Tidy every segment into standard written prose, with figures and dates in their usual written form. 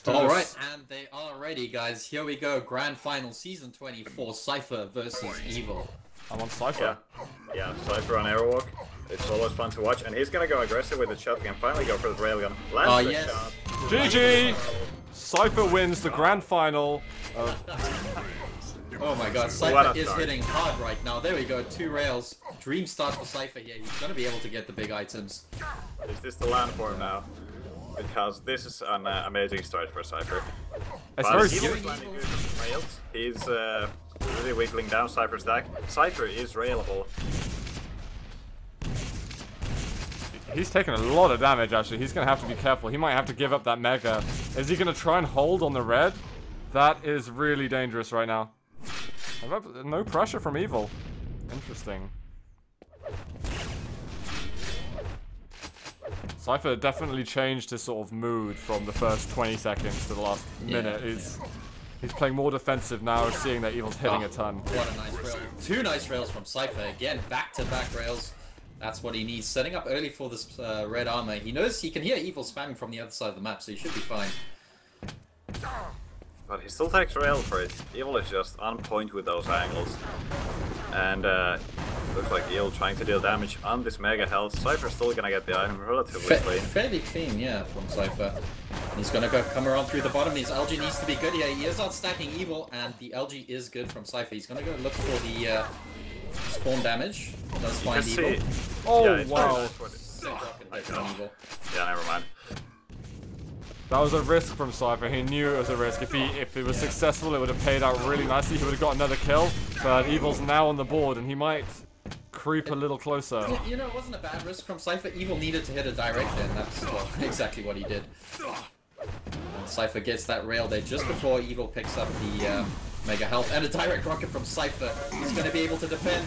do All this. right, and they are ready, guys. Here we go. Grand final, season 24, Cypher versus Evil. I'm on Cypher. Yeah, Cypher on Airwalk. It's always fun to watch, and he's gonna go aggressive with the shotgun. Finally, go for the railgun. Lands the yes. shot. GG! Cypher wins the grand final. Oh my god, What Cypher a is start. hitting hard right now. There we go, 2 rails. Dream start for Cypher here. He's going to be able to get the big items. Is this the land for him now? Because this is an amazing start for Cypher. It's But very he good. was landing good on the rails. He's really wiggling down Cypher's stack. Cypher is railable. He's taking a lot of damage, actually. He's going to have to be careful. He might have to give up that mega. Is he going to try and hold on the red? That is really dangerous right now. No pressure from Evil. Interesting. Cypher definitely changed his sort of mood from the first 20 seconds to the last minute. He's playing more defensive now, seeing that Evil's hitting a ton. What a nice rail. 2 nice rails from Cypher. Again, back-to-back rails. That's what he needs. Setting up early for this red armor. He knows he can hear Evil spamming from the other side of the map, so he should be fine. But he still takes rail for it. Evil is just on point with those angles. And looks like Evil trying to deal damage on this mega health. Cypher's still gonna get the item relatively clean. Fairly clean, yeah, from Cypher. He's gonna come around through the bottom. His LG needs to be good here. He is outstacking Evil, and the LG is good from Cypher. He's gonna go look for the spawn damage. Does find Evil. Oh, Yeah, it's wow. very nice for the- Evil. Yeah, never mind. That was a risk from Cypher. He knew it was a risk. If it was successful, it would have paid out really nicely. He would have got another kill. But Evil's now on the board, and he might creep a little closer. You know, it wasn't a bad risk from Cypher. Evil needed to hit a direct, and that's exactly what he did. And Cypher gets that rail there just before Evil picks up the mega health, and a direct rocket from Cypher. He's going to be able to defend.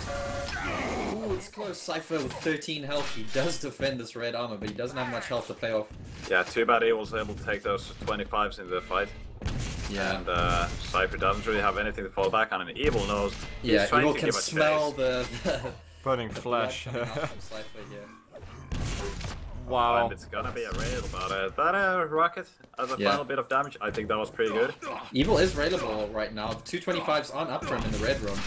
Ooh, it's close. Cypher with 13 health. He does defend this red armor, but he doesn't have much health to play off. Yeah, too bad Evil's able to take those 25s in the fight. Yeah. And Cypher doesn't really have anything to fall back on, and Evil knows he's Yeah, trying Evil to can give a smell chase. the Burning blood flesh. coming out from Cypher here. Wow. And it's gonna be a rail, but that rocket as a Yeah. final bit of damage, I think that was pretty good. Evil is railable right now. 225s aren't up for him in the red room.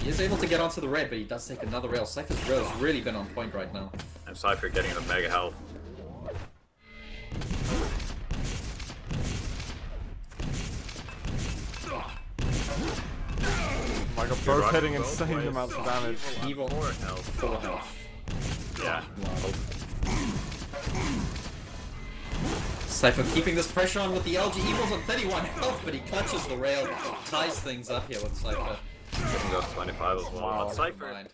He is able to get onto the red, but he does take another rail. Cypher's rail has really been on point right now. And Cypher getting the mega health. My god, Good both rocket hitting both insane ways. amounts of damage. Evil 4 health. 4 health. Yeah. Cypher keeping this pressure on with the LG. Evil's on 31 health, but he clutches the rail, ties things up here with Cypher. Getting those 25 as well. Wow. But Cypher Mind.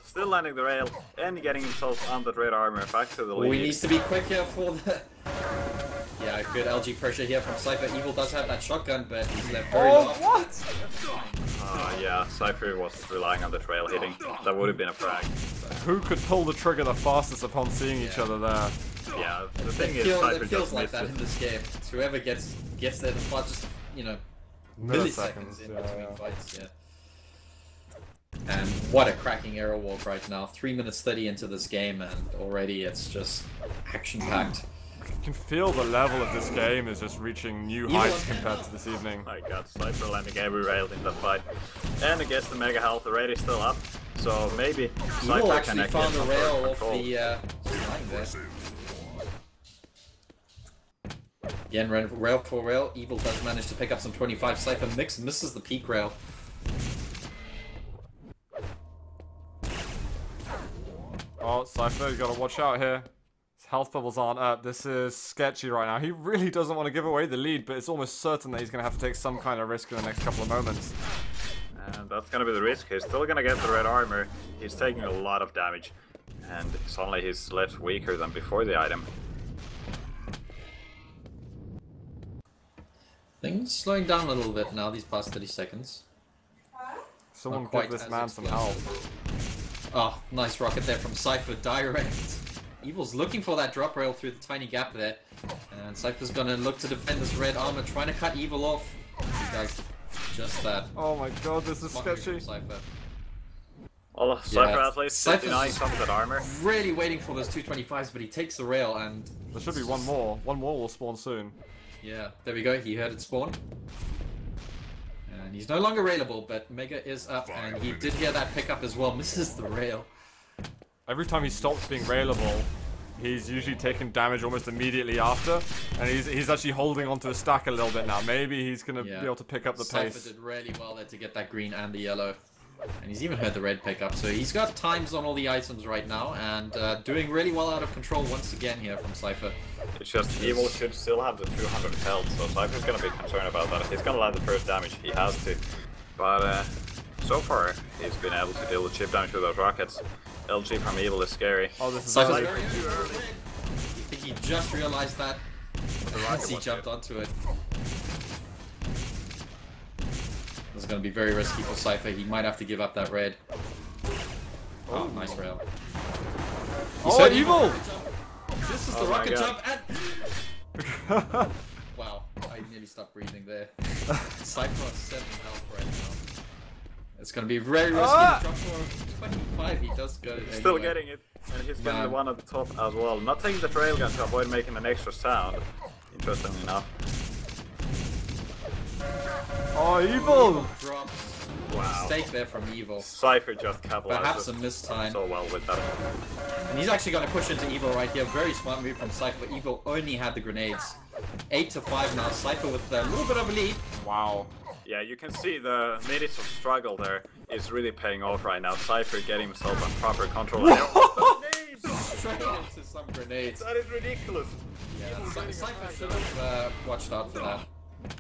still landing the rail and getting himself on that red armor back to the Oh, lead. he needs to be quick here for the... Yeah, good LG pressure here from Cypher. Evil does have that shotgun, but he's left very low. what? Yeah, Cypher was relying on the trail hitting. That would have been a frag. Who could pull the trigger the fastest upon seeing each other there? Yeah, the thing It is, Cypher feels just like missed that it. in this game. It's whoever gets there the fastest, you know, milliseconds in between fights, yeah. And what a cracking arrow walk right now. 3 minutes 30 into this game, and already it's just action-packed. You can feel the level of this game is just reaching new heights compared to this evening. My god, Cypher landing every rail in that fight. And I guess the mega health already is still up. So maybe Evil Cypher actually can found get a some rail sort of off control. the line there. Again, rail for rail. Evil does manage to pick up some 25. Cypher misses the peak rail. Oh, Cypher, you gotta watch out here. His health bubbles aren't up. This is sketchy right now. He really doesn't want to give away the lead, but it's almost certain that he's gonna have to take some kind of risk in the next couple of moments. And that's gonna be the risk. He's still gonna get the red armor. He's taking a lot of damage. And suddenly he's left weaker than before the item. Things slowing down a little bit now, these past 30 seconds. Someone Not quite give this as man some explosive. help. Oh, nice rocket there from Cypher, direct. Evil's looking for that drop rail through the tiny gap there. And Cypher's gonna look to defend this red armor, trying to cut Evil off. He does just that. Oh my god, this is Smart move sketchy. from Cypher. Well, Cypher Yeah, at least Cypher's denying some of that armor. Really waiting for those 225s, but he takes the rail and... There should be one more. One more will spawn soon. Yeah, there we go. He heard it spawn. And he's no longer railable, but Mega is up, and he did hear that pickup as well. Misses the rail. Every time he stops being railable, he's usually taking damage almost immediately after, and he's actually holding onto a stack a little bit now. Maybe he's gonna be able to pick up the Cypher pace. did really well there to get that green and the yellow. And he's even heard the red pick up, so he's got times on all the items right now, and doing really well out of control once again here from Cypher. It's just Evil should still have the 200 health, so Cypher's gonna be concerned about that. He's gonna land the first damage, he has to. But so far, he's been able to deal with chip damage with those rockets. LG from Evil is scary. Oh, this is Cypher's very too early. I think he just realized that once he jumped onto it. This is going to be very risky for Cypher. He might have to give up that red. Oh, nice rail. Oh, Evil! This is the rocket jump and... Wow, I nearly stopped breathing there. Cypher on 7 health right now. It's going to be very risky. Drop for 25, he does go anyway. Still getting it, and he's getting the one at the top as well. Not taking the railgun to avoid making an extra sound, interestingly enough. Oh, Evil! Drops. Wow. Mistake there from Evil. Cypher just capitalized Perhaps a missed time. so well with that. And he's actually going to push into Evil right here. Very smart move from Cypher. Evil only had the grenades. 8 to 5 now. Cypher with a little bit of a lead. Wow. Yeah, you can see the minutes of struggle there is really paying off right now. Cypher getting himself on proper control. Straight into some grenades. That is ridiculous. Yeah, Cypher should have watched out for that.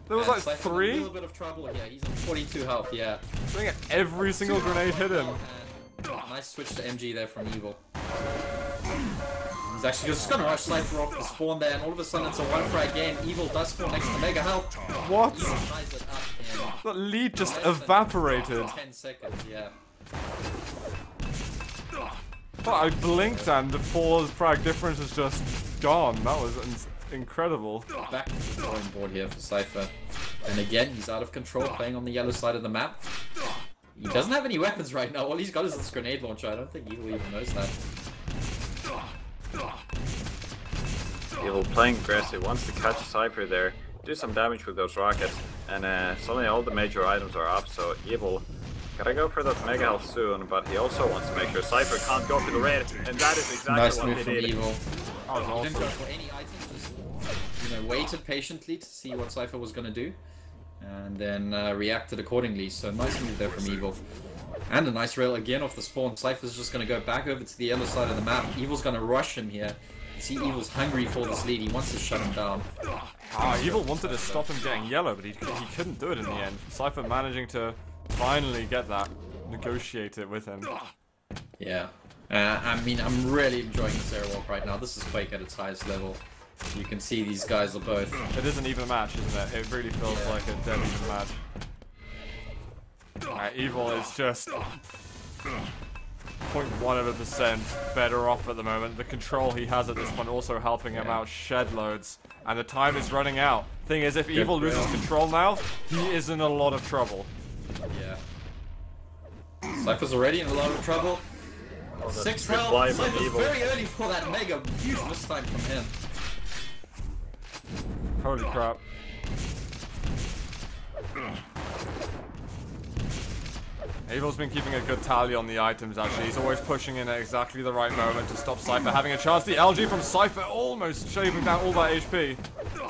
There was And like Cypher 3? in a little bit of trouble here. He's on 42 health, yeah. I think every single grenade hit him. And nice switch to MG there from Evil. He's actually just gonna rush Cypher off the spawn there, and all of a sudden it's a 1 frag game. Evil does spawn next to Mega Health. What? Evil ties it up That lead just less than evaporated. 10 seconds, yeah. But I blinked and the 4 frag difference is just gone. That was incredible. Back to the drawing board here for Cypher. And again, he's out of control, playing on the yellow side of the map. He doesn't have any weapons right now. All he's got is this grenade launcher. I don't think Evil even knows that. Evil playing aggressive, wants to catch Cypher there, do some damage with those rockets, and suddenly all the major items are up, so Evil gotta go for that Mega Health soon, but he also wants to make sure Cypher can't go for the red, and that is exactly Nice what move he from did. Evil. That was He didn't go awesome. for any item, just waited patiently to see what Cypher was gonna do, and then reacted accordingly. So nice move there from Evil. And a nice rail again off the spawn. Cypher's just gonna go back over to the yellow side of the map. Evil's gonna rush him here. You see Evil's hungry for this lead. He wants to shut him down. Evil wanted to stop him getting yellow, but he couldn't do it in the end. Cypher managing to finally get that, negotiate it with him. Yeah. I mean, I'm really enjoying this airwalk right now. This is Quake at its highest level. You can see these guys are both... It is an even match, isn't it? It really feels like a dead even match. Evil is just 0.1% better off at the moment. The control he has at this point also helping him out shed loads. And the time is running out. Thing is, if Evil loses control now, he is in a lot of trouble. Yeah. Cypher's already in a lot of trouble. 6 good health. fly from Cypher's Evil. very early for that mega. Huge mistime from him. Holy crap. Evil's been keeping a good tally on the items, actually. He's always pushing in at exactly the right moment to stop Cypher having a chance. The LG from Cypher almost shaving down all that HP.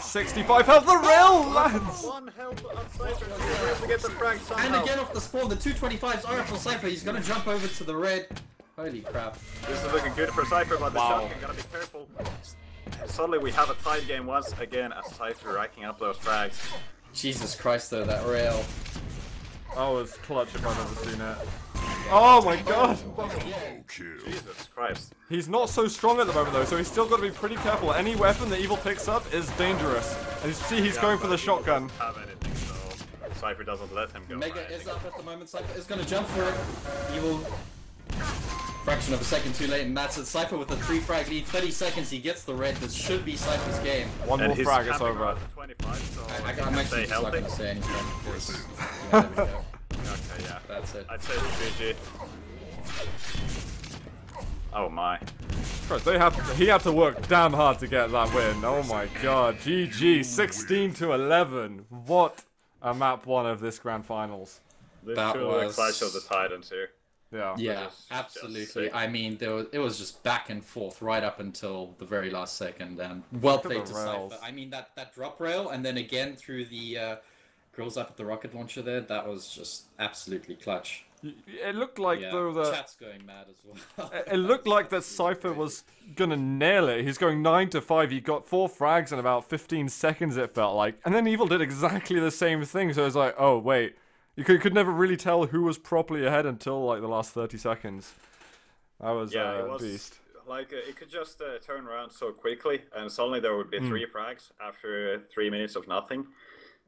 65 health, the rail lands! 1 health on Cypher, he's able to get the frag somehow. And again off the spawn, the 225s are up for Cypher. He's gonna jump over to the red. Holy crap. This is looking good for Cypher, but the shotgun gotta be careful. Suddenly we have a tied game once again as Cypher racking up those frags. Jesus Christ though, that rail. That was clutch if I've ever seen it. Oh my god! Jesus Christ. He's not so strong at the moment though, so he's still got to be pretty careful. Any weapon that Evil picks up is dangerous. And you see he's going for the shotgun. Have anything, so Cypher doesn't let him go. Mega is up at the moment. Cypher is gonna jump for it. Evil. Fraction of a second too late, and that's it. Cypher with a 3 frag lead. 30 seconds, he gets the red. This should be Cypher's game. One more he's frag, it's camping over. around the 25, so I'm actually stay just not healthy. gonna say anything because yeah, there we go. Okay, yeah. That's it. I'd say it's GG. Oh my. Christ, he had to work damn hard to get that win. Oh my god. GG, 16 to 11. What a map one of this grand finals. That was Clash of the Titans here. Yeah. Yeah, absolutely. I mean, it was just back and forth right up until the very last second, and well played to Cypher. I mean, that drop rail, and then again through the grills up at the rocket launcher there, that was just absolutely clutch. It looked like though that chat's going mad as well. It looked like that Cypher was gonna nail it. He's going 9 to 5. He got 4 frags in about 15 seconds. It felt like, and then Evil did exactly the same thing. So it was like, oh wait, you could never really tell who was properly ahead until like the last 30 seconds. That was it was beast. Like it could just turn around so quickly, and suddenly there would be 3 frags after 3 minutes of nothing.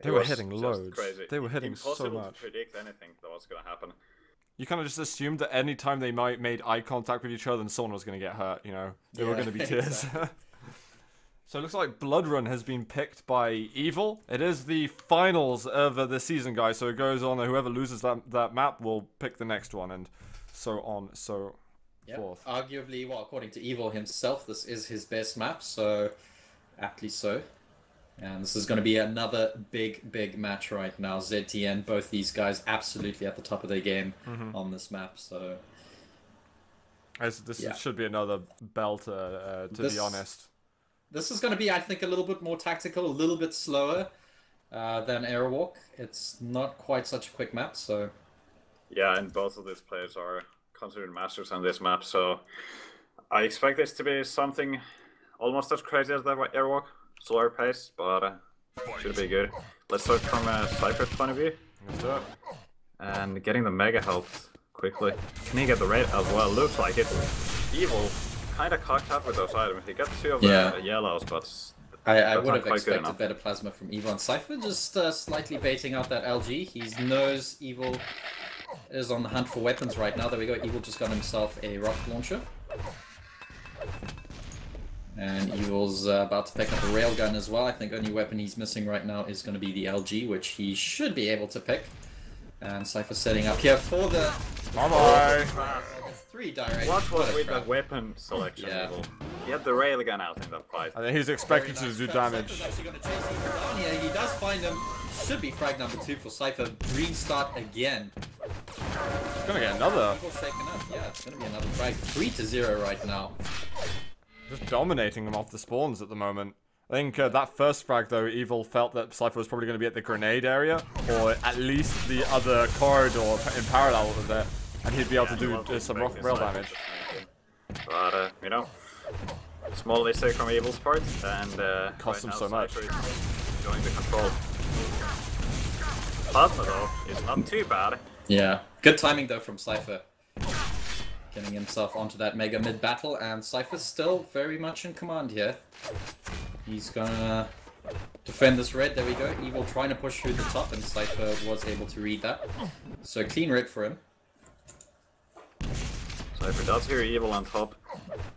They were hitting loads. Crazy. They were hitting so much. Impossible to predict anything that was going to happen. You kind of just assumed that any time they made eye contact with each other, then someone was going to get hurt. You know, there were going to be tears. Exactly. So it looks like Blood Run has been picked by Evil. It is the finals of the season, guys. So it goes on. Whoever loses that map will pick the next one, and so on, so forth. Arguably, well, according to Evil himself, this is his best map. So aptly so. And this is going to be another big match right now. ZTN, both these guys absolutely at the top of their game on this map. So this should be another belter, to be honest. This is going to be, I think, a little bit more tactical, a little bit slower than Airwalk. It's not quite such a quick map, so... Yeah, and both of these players are considered masters on this map, so I expect this to be something almost as crazy as the Airwalk. Slower pace, but should be good. Let's start from Cypher's point of view. Let's do it. And getting the mega health quickly. Can he get the raid as well? Looks like it. Evil kind of cocked up with those items. He got 2 of the yellows, but I would have expected better plasma from Evil. And Cypher just slightly baiting out that LG. He knows Evil is on the hunt for weapons right now. There we go. Evil just got himself a rocket launcher. And Evil's about to pick up a railgun as well. I think only weapon he's missing right now is going to be the LG, which he should be able to pick. And Cypher setting up here for the... Bye-bye! 3 direct. What was with that weapon selection, Evil? He had the railgun out in that fight. I think he's expected to do damage. Cypher's actually going to chase Evil down here. He does find him. Should be frag number 2 for Cypher. Green start again. He's going to get another. Evil's shaken up. Yeah, it's going to be another frag. 3-0 right now. Just dominating them off the spawns at the moment. I think that first frag, though, Evil felt that Cypher was probably going to be at the grenade area, or at least the other corridor in parallel with there, and he'd be able to do some rail damage. But, you know, small mistake from Evil's part, and cost him so much. Enjoying the control. Plasma, though, is not too bad. Yeah, good timing, though, from Cypher. Getting himself onto that mega mid battle, and Cypher's still very much in command here. He's gonna defend this red. There we go. Evil trying to push through the top, and Cypher was able to read that. So clean red for him. Cypher does hear Evil on top.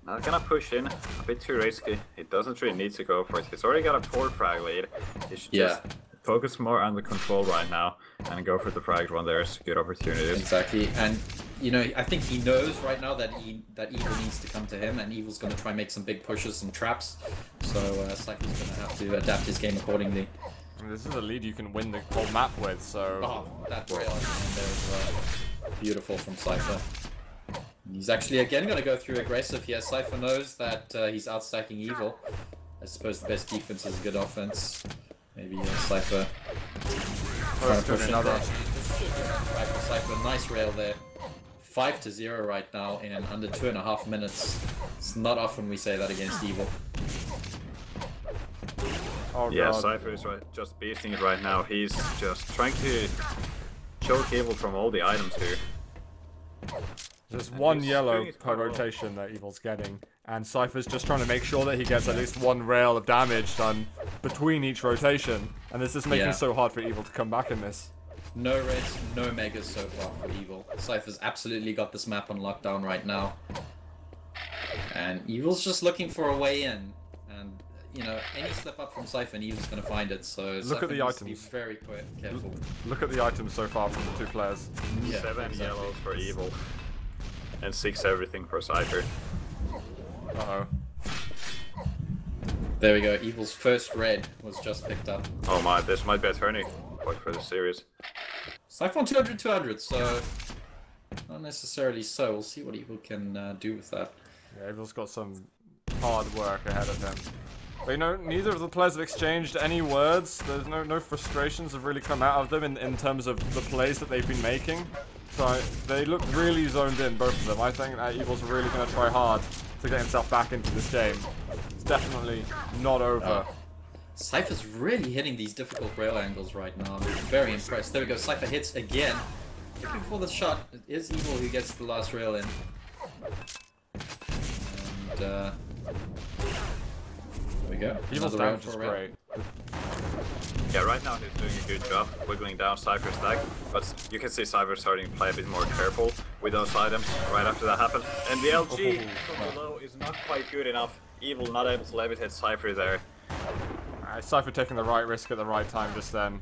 Not gonna push in. A bit too risky. He doesn't really need to go for it. He's already got a 4 frag lead. He should just focus more on the control right now and go for the frags when there's good opportunities. Exactly, and you know, I think he knows right now that Evil needs to come to him, and Evil's going to try and make some big pushes, some traps. So Cypher's going to have to adapt his game accordingly. I mean, this is a lead you can win the whole map with, so... Oh, that rail in there as well. Beautiful from Cypher. He's actually again going to go through aggressive here. Cypher knows that he's outstacking Evil. I suppose the best defense is a good offense. Maybe Cypher trying to push in there. Cypher, nice rail there. 5-0 right now in under 2.5 minutes. It's not often we say that against Evil. Oh, yeah, God. Cypher is just beasting it right now. He's just trying to choke Evil from all the items here. There's one yellow per rotation that Evil's getting, and Cypher's just trying to make sure that he gets at least 1 rail of damage done between each rotation, and this is making it so hard for Evil to come back in this. No reds, no megas so far for Evil. Cypher's absolutely got this map on lockdown right now. And Evil's just looking for a way in. And, you know, any slip up from Cypher and Evil's going to find it. So look at the items. Be very careful. Look at the items so far from the 2 players. Yeah, 7 yellows for Evil. And 6 everything for Cypher. Uh-oh. There we go. Evil's first red was just picked up. Oh my, this might be a turning point for the series. Cypher on 200-200, so not necessarily so. We'll see what Evil can do with that. Yeah, Evil's got some hard work ahead of him. But you know, neither of the players have exchanged any words. There's no frustrations have really come out of them in terms of the plays that they've been making. So they look really zoned in, both of them. I think that Evil's really going to try hard to get himself back into this game. It's definitely not over. Cypher's really hitting these difficult rail angles right now. I'm very impressed. There we go. Cypher hits again. Looking for the shot. It is Evil who gets the last rail in. And there we go. Evil's damage is great. Yeah, right now he's doing a good job wiggling down Cypher's stack, but you can see Cypher starting to play a bit more careful with those items right after that happened. And the LG from below is not quite good enough. Evil not able to levitate Cypher there. Cypher taking the right risk at the right time just then.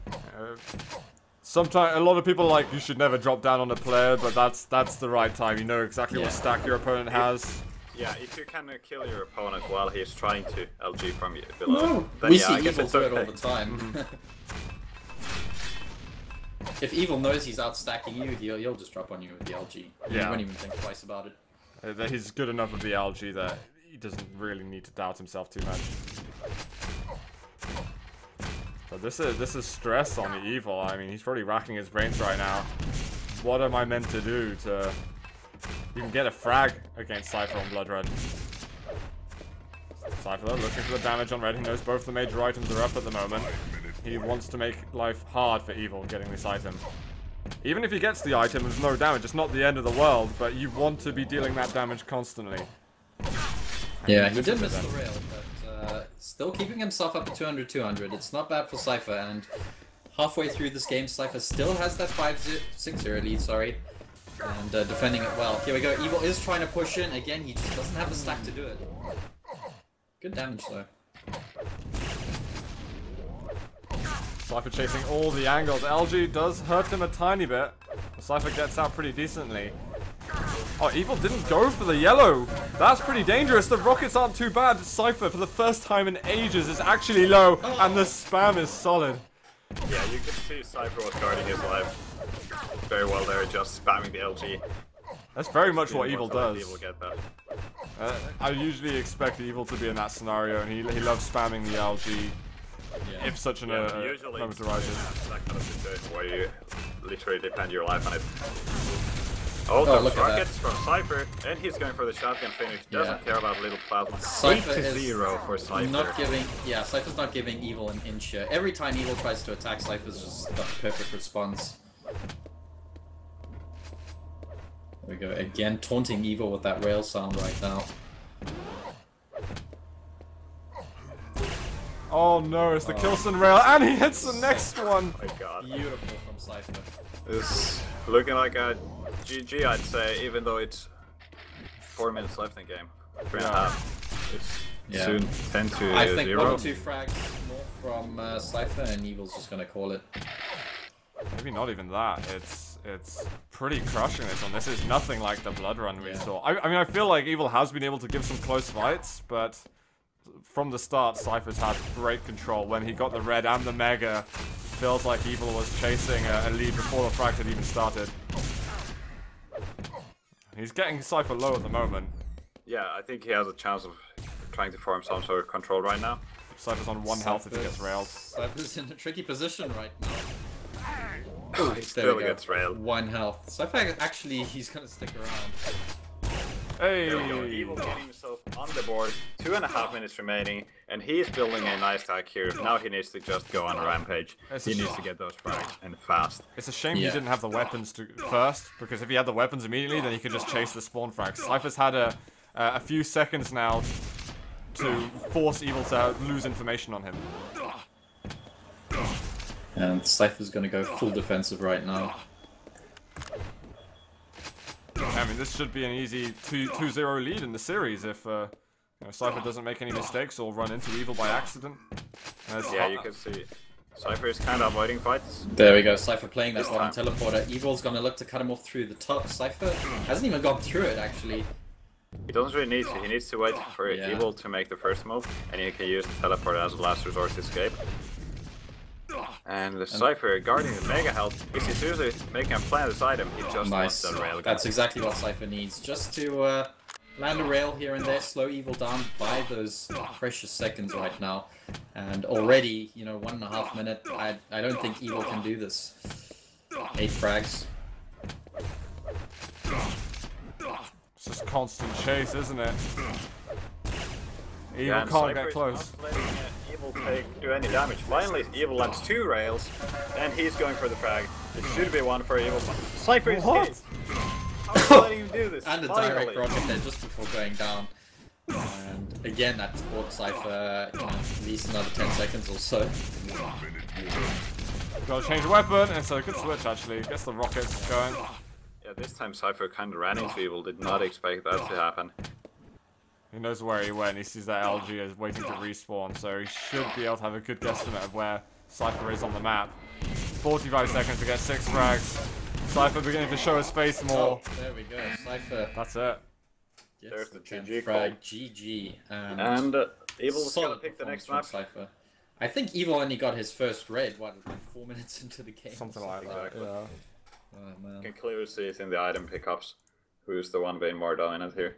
Sometimes a lot of people are like, you should never drop down on a player, but that's the right time. You know exactly what stack your opponent has. Yeah, if you can kill your opponent while he's trying to LG from you below, then we yeah, see I guess Evil it's do it okay. all the time. If Evil knows he's outstacking you, he'll just drop on you with the LG. Yeah. You won't even think twice about it. He's good enough with the LG that he doesn't really need to doubt himself too much. But this is stress on the Evil. I mean, he's probably racking his brains right now. What am I meant to do to even get a frag against Cypher on Blood Red? Cypher though, looking for the damage on red. He knows both the major items are up at the moment. He wants to make life hard for Evil getting this item. Even if he gets the item, there's no damage. It's not the end of the world, but you want to be dealing that damage constantly. Yeah, he did miss the rail, but still keeping himself up at 200-200. It's not bad for Cypher, and halfway through this game, Cypher still has that 6-0 lead, sorry, and defending it well. Here we go, Evil is trying to push in. Again, he just doesn't have the stack to do it. Good damage, though. Cypher chasing all the angles. LG does hurt him a tiny bit. Cypher gets out pretty decently. Oh, Evil didn't go for the yellow. That's pretty dangerous. The rockets aren't too bad. Cypher, for the first time in ages, is actually low, and the spam is solid. Yeah, you can see Cypher was guarding his life very well there, just spamming the LG. That's very much what Evil does. Evil get that. I usually expect Evil to be in that scenario, and he loves spamming the LG. Yeah. If such an usually moment arises. That kind of situation where you literally depend your life on it. Oh, those rockets from Cypher, and he's going for the shotgun finish. Doesn't care about little plasma. Cypher 8-0 for Cypher. Not giving, yeah, Cypher's not giving Evil an inch here. Every time Evil tries to attack, Cypher's just got the perfect response. There we go, again taunting Evil with that rail sound right now. Oh no, it's the Kilson rail, and he hits the next one! Oh my god. Beautiful from Cypher. It's looking like a GG, I'd say, even though it's 4 minutes left in the game. 3.5. It's soon 10 to 0. I think 1 or 2 frags more from Cypher, and Evil's just gonna call it. Maybe not even that. It's pretty crushing this one. This is nothing like the Blood Run we saw. I mean, I feel like Evil has been able to give some close fights, but from the start, Cypher's had great control. When he got the red and the mega, feels like Evil was chasing a lead before the frag had even started. He's getting Cypher low at the moment. Yeah, I think he has a chance of trying to form some sort of control right now. Cypher's on 1 health if he gets railed. Cypher's in a tricky position right now. Oh, he still gets railed. 1 health. Cypher actually, he's gonna stick around. Hey! There we go. Evil getting himself on the board. 2.5 minutes remaining, and he's building a nice stack here. Now he needs to just go on a rampage. He needs to get those frags, and fast. It's a shame he didn't have the weapons first, because if he had the weapons immediately, then he could just chase the spawn frags. Cypher's had a few seconds now to force Evil to lose information on him. And Cypher's gonna go full defensive right now. I mean, this should be an easy 2-0 lead in the series if Cypher doesn't make any mistakes or run into Evil by accident. Yeah, you can see Cypher is kind of avoiding fights. There we go, Cypher playing that bottom teleporter. Evil's gonna look to cut him off through the top. Cypher hasn't even gone through it, actually. He doesn't really need to. He needs to wait for Yeah. Evil to make the first move, and he can use the teleport as a last resort to escape. And the Cypher guarding the Mega Health, if he's seriously making a plan beside him, he just Nice. wants that rail. That's exactly what Cypher needs. Just to land a rail here and there, slow Evil down by those precious seconds right now. And already, you know, 1.5 minute, I don't think Evil can do this. 8 frags. It's just constant chase, isn't it? Evil Yeah, and can't Cypher get is close. not letting Evil do any damage. Finally, Evil lands 2 rails, and he's going for the frag. It should be one for Evil. Cypher is What? hit. How are you letting him do this? And a Finally. direct rocket there just before going down. And again, that bought Cypher, you know, at least another 10 seconds or so. Gotta change the weapon, and so good switch actually. Gets the rockets going. Yeah, this time Cypher kind of ran into Evil. Did not expect that to happen. He knows where he went. He sees that LG is waiting to respawn, so he should be able to have a good guesstimate of where Cypher is on the map. 45 seconds to get 6 frags. Cypher beginning to show his face more. Oh, there we go. Cypher That's it. gets There's the 10th GG frag. call. GG. And Evil's gonna solid pick the next performance map. from Cypher. I think Evil only got his first raid, what, like 4 minutes into the game? or Something like that. Exactly. Yeah. Oh, You man. can clearly see it in the item pickups. Who's the one being more dominant here?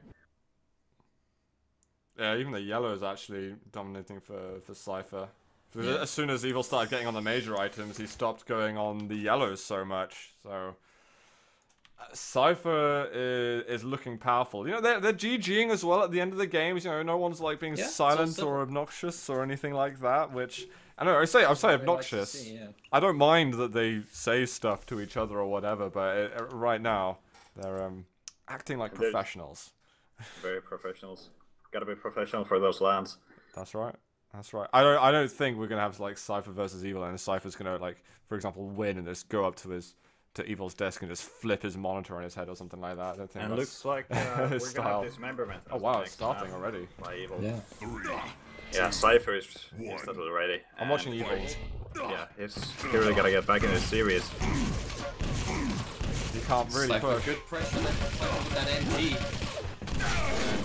Yeah, even the yellow is actually dominating for Cypher. Yeah. As soon as Evil started getting on the major items, he stopped going on the yellows so much. So Cypher is looking powerful. You know, they're GGing as well at the end of the games. You know, no one's like being Yeah, it's silent all or obnoxious or anything like that. Which I know I say What we like to obnoxious. see, yeah. I don't mind that they say stuff to each other or whatever, but right now they're acting like They're- professionals. Very professionals. Gotta be professional for those lands. That's right. That's right. I don't think we're gonna have like Cypher versus Evil, and Cypher's gonna like, for example, win and just go up to Evil's desk and just flip his monitor on his head or something like that. I don't think And that's looks like we're his gonna style. have dismemberment. Oh as wow, the it's next starting map already. by Evil. Yeah. Yeah, Cypher is totally ready. I'm watching Evil. Yeah, he really gotta get back in this series. You can't really Cypher, push. good pressure there from Cypher with that MG.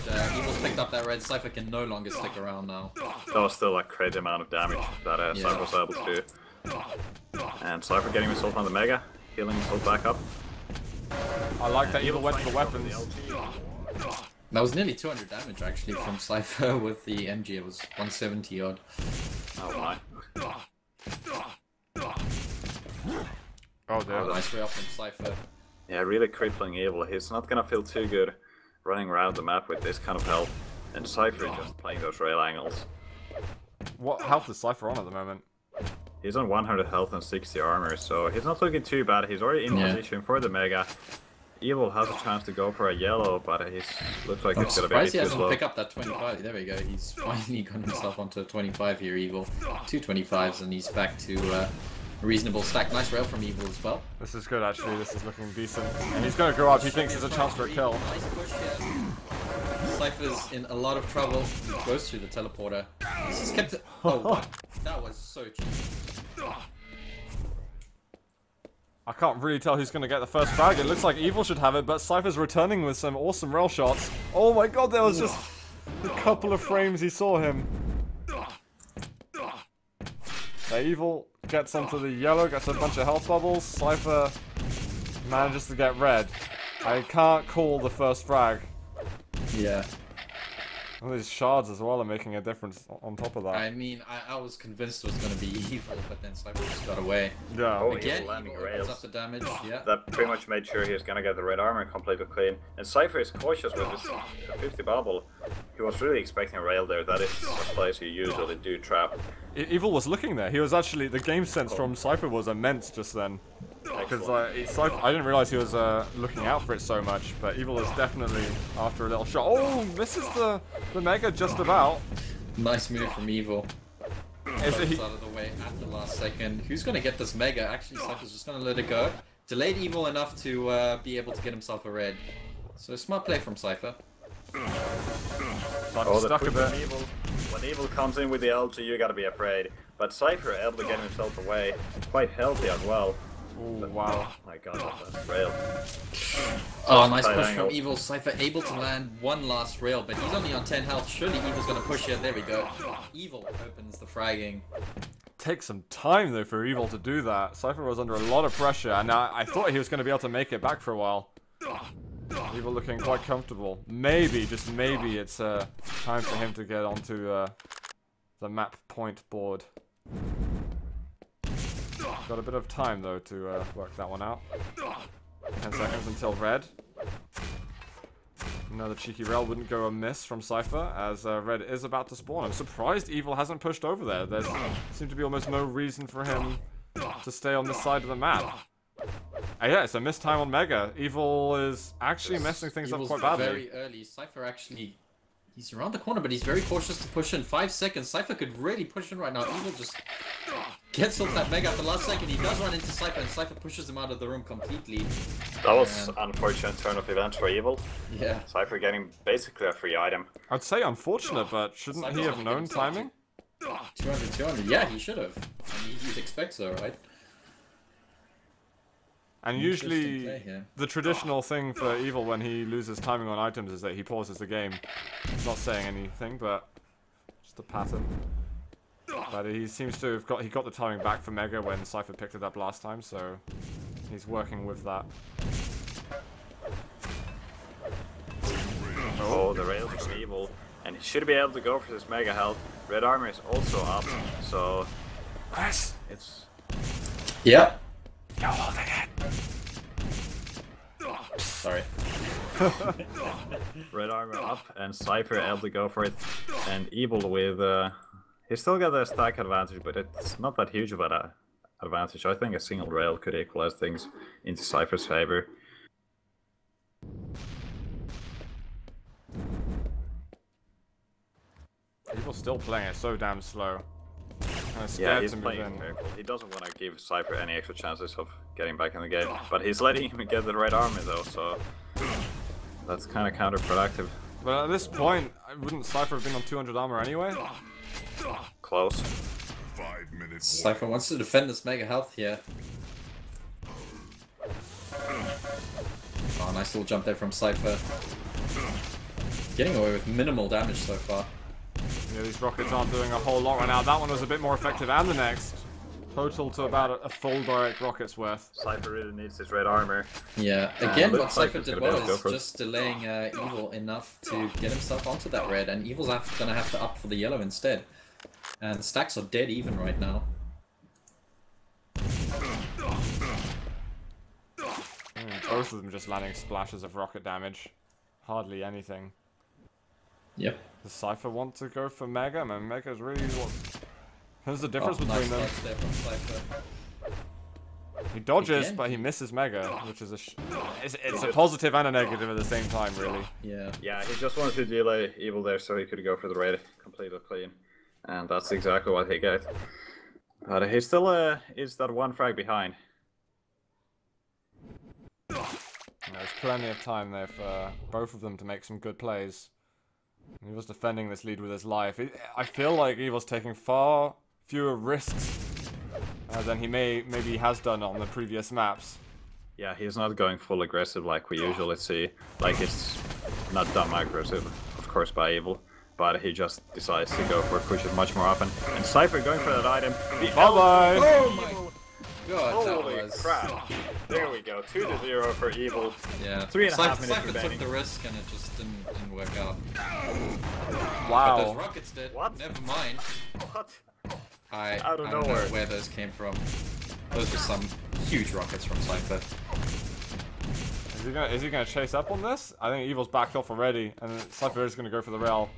And Evil's picked up that red. Cypher can no longer stick around now. That was still a crazy amount of damage that Yeah. Cypher was able to do. And Cypher getting himself on the Mega, healing himself back up. I like that Evil went for the flying over weapons. LG. That was nearly 200 damage actually from Cypher with the MG. It was 170 odd. Oh my. Oh dear. Nice rail from Cypher. Yeah, really crippling Evil. He's not gonna feel too good running around the map with this kind of health. And Cypher just playing those rail angles. What health is Cypher on at the moment? He's on 100 health and 60 armor, so he's not looking too bad. He's already in Yeah. position for the Mega. Evil has a chance to go for a yellow, but he looks like I'm it's gonna be surprised he too hasn't slow. picked up that 25. There we go. He's finally got himself onto a 25 here, Evil. 2 25s, and he's back to a reasonable stack. Nice rail from Evil as well. This is good actually. This is looking decent. And he's gonna go up. He thinks there's a chance for a kill. Nice push here. Cypher's in a lot of trouble. He goes through the teleporter. He's just kept it. Oh, wow. That was so cheap. I can't really tell who's gonna get the first frag. It looks like Evil should have it, but Cypher's returning with some awesome rail shots. Oh my god, there was just a couple of frames he saw him. Evil gets onto the yellow, gets a bunch of health bubbles. Cypher manages to get red. I can't call the first frag. Yeah. And these shards as well are making a difference on top of that. I mean, I was convinced it was going to be Evil, but then Cypher just got away. Yeah. Oh, Again, Evil landing Evil opens rails. up the damage. Yeah. That pretty much made sure he was gonna get the red armor completely clean. And Cypher is cautious with his 50 bubble. He was really expecting a rail there. That is a place you usually do trap. Evil was looking there. He was actually, the game sense from Cypher was immense just then. Because I didn't realize he was looking out for it so much, but Evil is definitely after a little shot. Oh, misses the Mega just about. Nice move from Evil. Is Goes he, out of the way at the last second. Who's going to get this Mega? Actually, Cypher's just going to let it go. Delayed Evil enough to be able to get himself a red. So smart play from Cypher. Cypher Oh, the stuck a push bit. from Evil. When Evil comes in with the LG, you gotta be afraid. But Cypher able to get himself away, quite healthy as well. Oh, wow. Oh my god, that's rail. Oh, nice Tight push angle. from Evil. Cypher able to land one last rail, but he's only on 10 health. Surely Evil's gonna push it. There we go. Evil opens the fragging. Takes some time though for Evil to do that. Cypher was under a lot of pressure, and I thought he was going to be able to make it back for a while. Evil looking quite comfortable. Maybe, just maybe, it's time for him to get onto the map point board. Got a bit of time though to work that one out. 10 seconds until red. Another cheeky rail wouldn't go amiss from Cypher, as red is about to spawn. I'm surprised Evil hasn't pushed over there. There seems to be almost no reason for him to stay on this side of the map. Yeah, it's a missed time on Mega. Evil is actually messing things up quite badly. Very early. Cypher actually, he's around the corner, but he's very cautious to push in. 5 seconds. Cypher could really push in right now. Evil just gets off that Mega at the last second. He does run into Cypher, and Cypher pushes him out of the room completely. That was unfortunate turn of events for Evil. Yeah. Cypher getting basically a free item. I'd say unfortunate, but shouldn't Cypher's he have gonna known get himself timing? 200, 200. Yeah, he should have. I mean, you'd expect so, right? And Interesting usually, play here. the traditional thing for Evil when he loses timing on items is that he pauses the game. Not saying anything, but just a pattern. But he seems to have got the timing back for Mega when Cypher picked it up last time, so he's working with that. Oh, the rails from Evil. And he should be able to go for this Mega health. Red armor is also up, so Yes! it's... Yeah. You're holding it! Sorry. Red armor up, and Cypher able to go for it. And Evil with... he still got a stack advantage, but it's not that huge of an advantage. I think a single rail could equalize things into Cypher's favor. Evil's still playing it so damn slow. Kinda Yeah, scared he's to move playing in. careful. He doesn't want to give Cypher any extra chances of getting back in the game. But he's letting him get the red armor though, so... That's kind of counterproductive. But at this point, wouldn't Cypher have been on 200 armor anyway? Close. 5 minutes. Cypher wants to defend this Mega health here. Oh, nice little jump there from Cypher. Getting away with minimal damage so far. Yeah, these rockets aren't doing a whole lot right now. That one was a bit more effective, and the next. Total to about a full direct rocket's worth. Cypher really needs his red armor. Yeah, again, what looks like Cypher he's did gonna be well able to go is for it. just delaying Evil enough to get himself onto that red, and Evil's gonna have to up for the yellow instead. And stacks are dead even right now. Both of them just landing splashes of rocket damage. Hardly anything. Yep. Does Cypher want to go for Mega? I mean, Mega's really what... There's the difference Oh, between nice them. dodge there from Cypher. He dodges, Again? but he misses Mega, which is it's a positive and a negative at the same time, really. Yeah. Yeah, he just wanted to delay Evil there so he could go for the raid completely clean. And that's exactly what he got. But he still is that one frag behind. There's plenty of time there for both of them to make some good plays. He was defending this lead with his life. I feel like Evil's taking far fewer risks than he maybe has done on the previous maps. Yeah, he's not going full aggressive like we usually see. Like, it's not dumb aggressive, of course, by Evil. But he just decides to go for pushes much more often. And Cypher going for that item. Bye-bye! Oh my god, Holy that was... crap. There we go, 2-0 for Evil. Yeah. 3.5 minutes Cypher took remaining. the risk and it just didn't work out. But Wow. those rockets did. What? Never mind. What? I Out of don't know nowhere. where those came from. Those were some huge rockets from Cypher. Is he gonna chase up on this? I think Evil's backed off already, and Cypher is gonna go for the rail.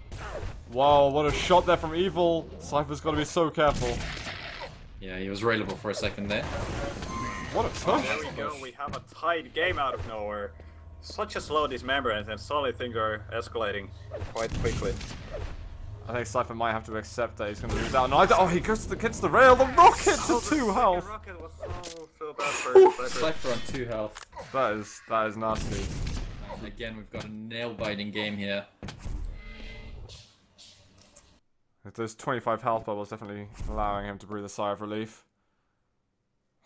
Wow, what a shot there from Evil! Cypher's gotta be so careful. Yeah, he was railable for a second there. What a push! There we go, we have a tied game out of nowhere. Such a slow dismemberment and suddenly things are escalating quite quickly. I think Cypher might have to accept that he's gonna lose out. No, oh, he gets the rail. The rocket to 2 health. Rocket was so bad for Cypher. Cypher on 2 health. That is nasty. And again, we've got a nail-biting game here. Those 25 health bubbles definitely allowing him to breathe a sigh of relief.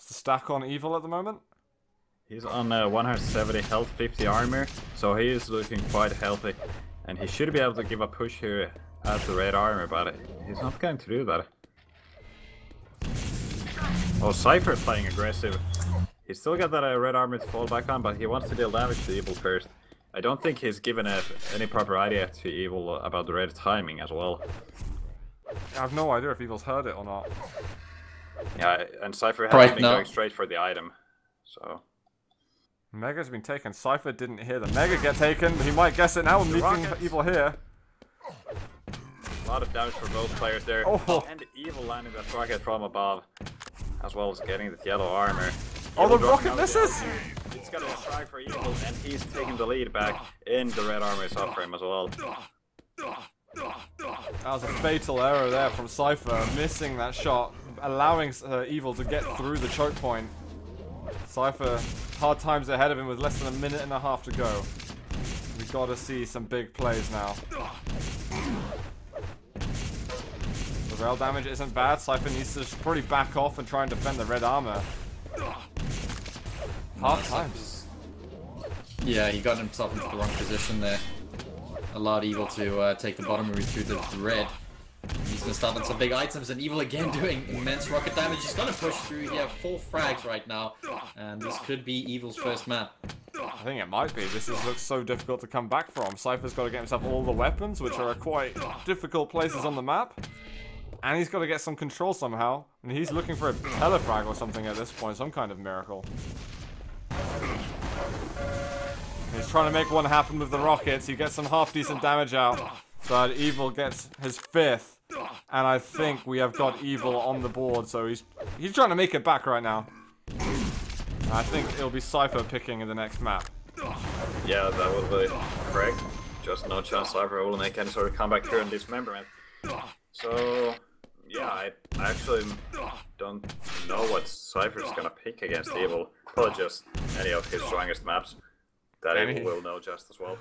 What's the stack on Evil at the moment? He's on 170 health, 50 armor, so he is looking quite healthy. And he should be able to give a push here at the red armor, but he's not going to do that. Oh, Cypher playing aggressive. He's still got that red armor to fall back on, but he wants to deal damage to Evil first. I don't think he's given any proper idea to Evil about the red timing as well. I have no idea if Evil's heard it or not. Yeah, and Cypher has been going straight for the item, so... Mega's been taken. Cypher didn't hear the Mega get taken, but he might guess it now and meeting Evil here. A lot of damage for both players there. Oh. And Evil landing that rocket from above, as well as getting the yellow armor. Oh, Evil the rocket misses! It's got a strike for Evil, and he's taking the lead back in the red armor sub frame as well. That was a fatal error there from Cypher, missing that shot, allowing Evil to get through the choke point. Cypher, hard times ahead of him with less than a minute and a half to go. We gotta see some big plays now. The rail damage isn't bad. Cypher needs to probably back off and try and defend the red armor. Hard times. Yeah, he got himself into the wrong position there. Allowed Evil to take the bottom route through the red. He's gonna start on some big items, and Evil again doing immense rocket damage. He's gonna push through here, 4 frags right now, and this could be Evil's first map. I think it might be. This looks so difficult to come back from. Cypher's got to get himself all the weapons, which are quite difficult places on the map. And he's got to get some control somehow. And he's looking for a telefrag or something at this point, some kind of miracle. He's trying to make one happen with the rockets. He gets some half-decent damage out. But Evil gets his 5th. And I think we have got Evil on the board. So he's trying to make it back right now. I think it'll be Cypher picking in the next map. Yeah, that would be correct. Just no chance Cypher will make any sort of comeback here in dismemberment. So, yeah, I actually don't know what Cypher's gonna pick against Evil. Probably just any of his strongest maps that Evil will know just as well.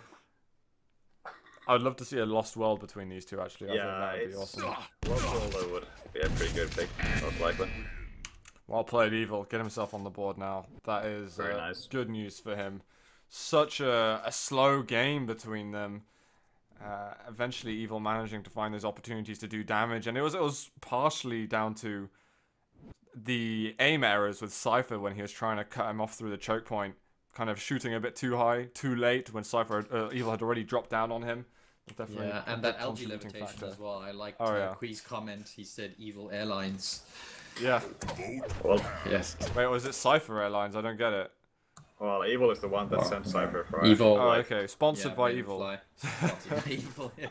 I would love to see a Lost World between these two, actually. Yeah, I think that would be awesome. Lost World would be a pretty good pick, most likely. Well played, Evil. Get himself on the board now. That is very nice. Good news for him. Such a slow game between them. Eventually, Evil managing to find those opportunities to do damage, and it was partially down to the aim errors with Cypher when he was trying to cut him off through the choke point, kind of shooting a bit too high, too late when Evil had already dropped down on him. Definitely yeah, and that algae levitation as well. I liked Quee's comment. He said Evil Airlines. Yeah. Well, yes. Wait, was it Cypher Airlines? I don't get it. Well, Evil is the one that sent Cypher for Evil. Oh, okay. Sponsored by Evil. Sponsored by Evil, yeah.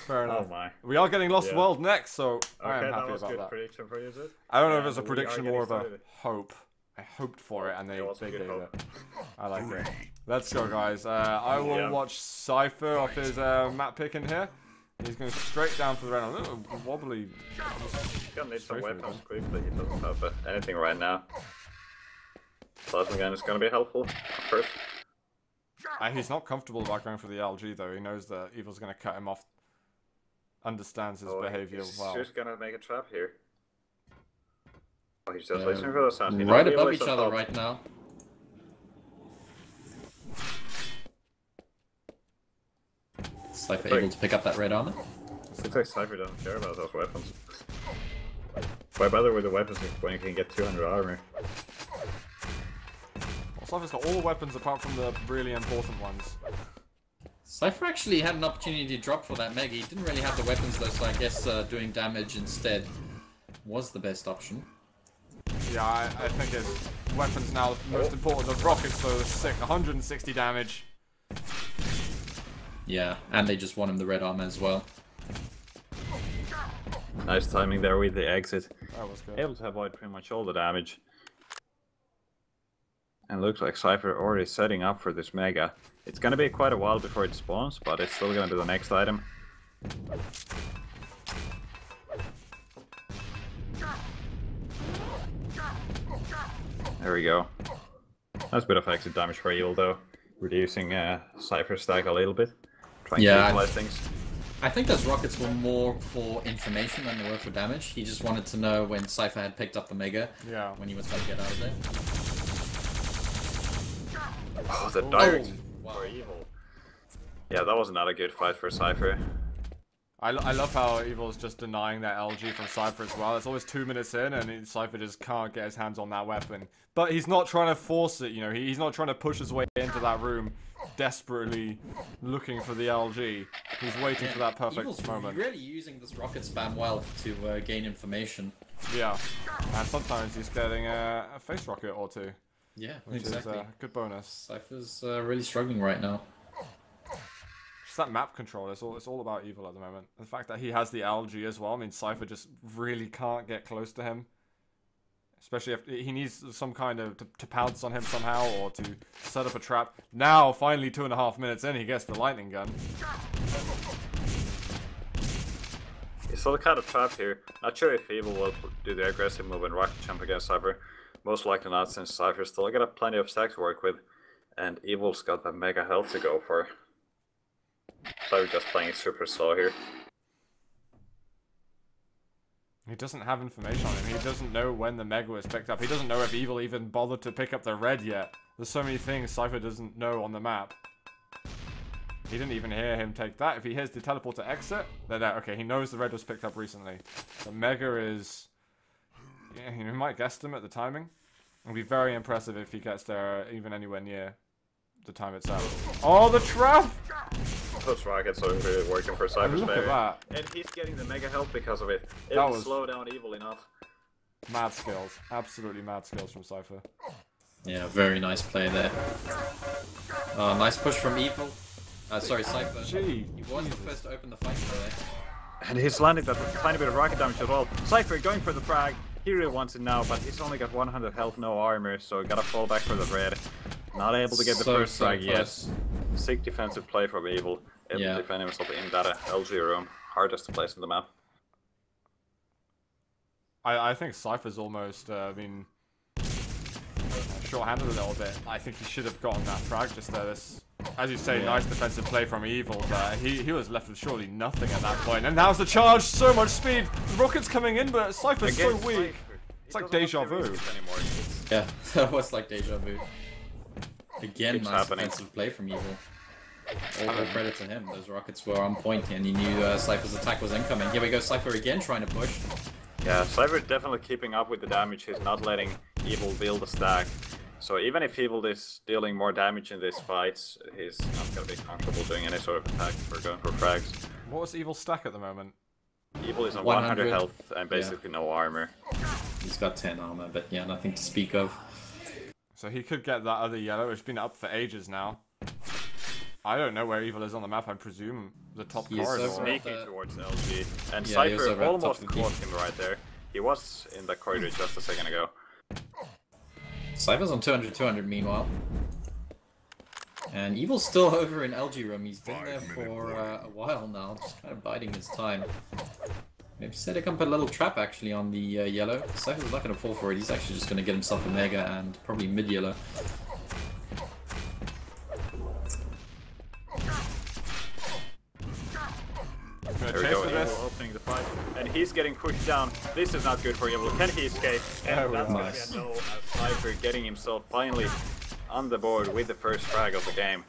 Fair enough. Oh my. We are getting Lost World next, so I am happy that was about good that. Prediction for you, is it? I don't know if it's a prediction, more of a hope. I hoped for it, and they gave it. I like it. Let's go, guys. I will watch Cypher off his map pick in here. He's going straight down for the round. A little wobbly. He's gonna need some weapons quickly. He doesn't have anything right now. Plasma gun is gonna be helpful first. He's not comfortable about going for the LG though. He knows that Evil's going to cut him off. Understands his behavior well. He's just gonna make a trap here. Oh, he's just listening for those sounds. Right above each other right now. Cypher able to pick up that red armor? Looks like Cypher doesn't care about those weapons. Why bother with the weapons when you can get 200 armor? Well, Cypher's got all the weapons apart from the really important ones. Cypher actually had an opportunity to drop for that Mega. He didn't really have the weapons though, so I guess doing damage instead was the best option. Yeah, I think his weapons now the most important. The rockets though, the sick 160 damage. Yeah, and they just won him the red armor as well. Nice timing there with the exit. That was good. Able to avoid pretty much all the damage. And looks like Cypher already setting up for this Mega. It's gonna be quite a while before it spawns, but it's still gonna be the next item. There we go. That's a bit of exit damage for Evil though. Reducing Cypher's stack a little bit. Trying to utilize things. I think those rockets were more for information than they were for damage. He just wanted to know when Cypher had picked up the Mega. Yeah. When he was going to get out of there. Oh, the direct wow. for Evil. Yeah, that was not a good fight for Cypher. I love how Evil's just denying that LG from Cypher as well. It's always 2 minutes in and Cypher just can't get his hands on that weapon. But he's not trying to force it, you know, he's not trying to push his way into that room desperately looking for the LG. He's waiting for that perfect Evil's moment. really using this rocket spam well to gain information. Yeah, and sometimes he's getting a face rocket or two. Yeah, which exactly. is a good bonus. Cypher's really struggling right now. Just that map control, it's all about Evil at the moment. The fact that he has the LG as well, I mean, Cypher just really can't get close to him. Especially if he needs some kind of to pounce on him somehow or to set up a trap. Now, finally 2.5 minutes in, he gets the lightning gun. He's still kind of trapped here. Not sure if Evil will do the aggressive move and rocket jump against Cypher. Most likely not, since Cypher's still got plenty of stacks to work with. And Evil's got the mega health to go for. Cypher just playing it super slow here. He doesn't have information on him. He doesn't know when the Mega was picked up. He doesn't know if Evil even bothered to pick up the red yet. There's so many things Cypher doesn't know on the map. He didn't even hear him take that. If he hears the teleport to exit, they're there. Okay, he knows the red was picked up recently. The Mega is... Yeah, he might guesstimate the timing. It'll be very impressive if he gets there even anywhere near the time itself. Oh, the trap! Those rockets are really working for Cypher's Look favor. at that. And he's getting the mega health because of it. It That will was- slow down Evil enough. Mad skills. Absolutely mad skills from Cypher. Yeah, very nice play there. Nice push from Evil. Sorry, Cypher. Gee. He was the first to open the fight today. And he's landed that tiny bit of rocket damage as well. Cypher going for the frag. He really wants it now, but he's only got 100 health, no armor, so gotta fall back for the red. Not able to get the first frag yet. Sick defensive play from Evil. Able to defend himself in that LG room. Hardest to place in the map. I think Cypher's almost been short-handed a little bit. I think he should have gotten that frag just there. This, as you say, nice defensive play from Evil, but he was left with surely nothing at that point. And now's the charge, so much speed. The rocket's coming in, but Cypher's so weak. It's like deja vu. Yeah, that was like deja vu. Again, Keeps nice happening. defensive play from Evil. All credit to him. Those rockets were on point, and he knew Cypher's attack was incoming. Here we go, Cypher again trying to push. Yeah, Cypher definitely keeping up with the damage. He's not letting Evil build a stack. So even if Evil is dealing more damage in these fights, he's not gonna be comfortable doing any sort of attack for going for frags. What was Evil's stack at the moment? Evil is on 100 100 health and basically no armor. He's got 10 armor, but yeah, nothing to speak of. So he could get that other yellow, which has been up for ages now. I don't know where Evil is on the map, I presume the top He is corridor. over- Sneaking towards LG. And Yeah, he was Cypher over at the top almost of the caught him right there. He was in the corridor just a second ago. Cypher's on 200 meanwhile. And Evil's still over in LG room. He's been there for a while now, just kind of biding his time. Maybe setting up a little trap actually on the yellow. Cypher's not going to fall for it. He's actually just going to get himself a mega and probably mid yellow. There we go, Evil opening the fight. And he's getting pushed down. This is not good for Evil. Can he escape? And that's going to be a no, as Cypher getting himself finally on the board with the first frag of the game.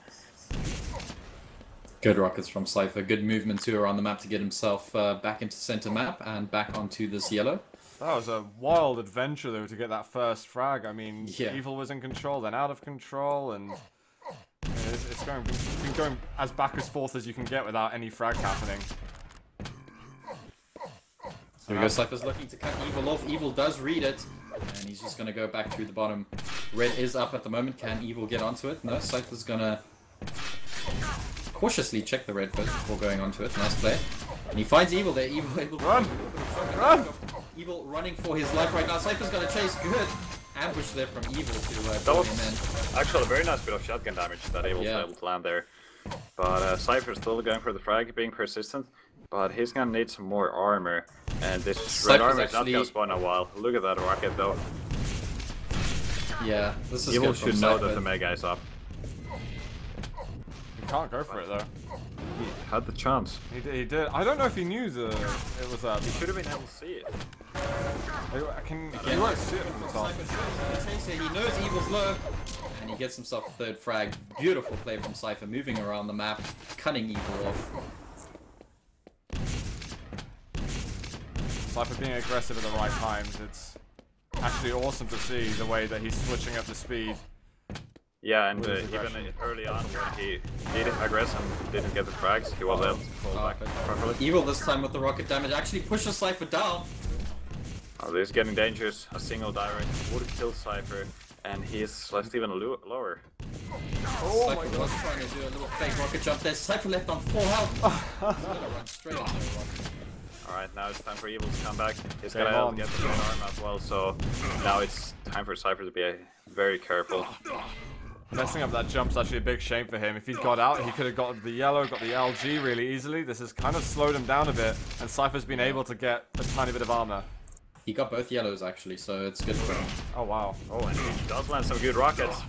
Good rockets from Cypher. Good movement too around the map to get himself back into center map and back onto this yellow. That was a wild adventure though to get that first frag. I mean, Yeah. Evil was in control, then out of control, and it's been going as back as forth as you can get without any frags happening. Here we go, Cypher's looking to cut Evil off. Evil does read it, and he's just going to go back through the bottom. Red is up at the moment. Can Evil get onto it? No, Cypher's going to cautiously check the red first before going onto it. Nice play. And he finds Evil there. Evil able to Run! Run! Evil running for his life right now. Cypher's going to chase. Good ambush there from Evil to That draw was him in. actually a very nice bit of shotgun damage that Evil was able to land there. But Cypher's still going for the frag, being persistent. But he's gonna need some more armor. And this red Cypher's armor is not actually- gonna spawn in a while. Look at that rocket though. Yeah, this is Evil good from should know Cypher. that the mega is up. You can't go for it though. He had the chance. He did. I don't know if he knew it was up. He should have been able to see it. He won't see it from the top. He knows Evil's low, and he gets himself a third frag. Beautiful play from Cypher, moving around the map, cutting Evil off. Cypher being aggressive at the right times. It's actually awesome to see the way that he's switching up the speed. Yeah, and even early on when he did aggress and didn't get the frags, he was able to pull back properly. Evil this time with the rocket damage actually pushes Cypher down. Oh, this is getting dangerous. A single direct would kill Cypher, and he's left even lower. Oh Cypher was trying to do a little fake rocket jump there. Cypher left on full health. He's gonna run straight into the rocket. Alright, now it's time for Evil to come back. He's gonna get the red arm as well, so now it's time for Cypher to be very careful. Messing up that jump's actually a big shame for him. If he'd got out, he could have got the yellow, got the LG really easily. This has kind of slowed him down a bit, and Cypher's been able to get a tiny bit of armor. He got both yellows actually, so it's good for him. Oh wow. Oh, and he does land some good rockets.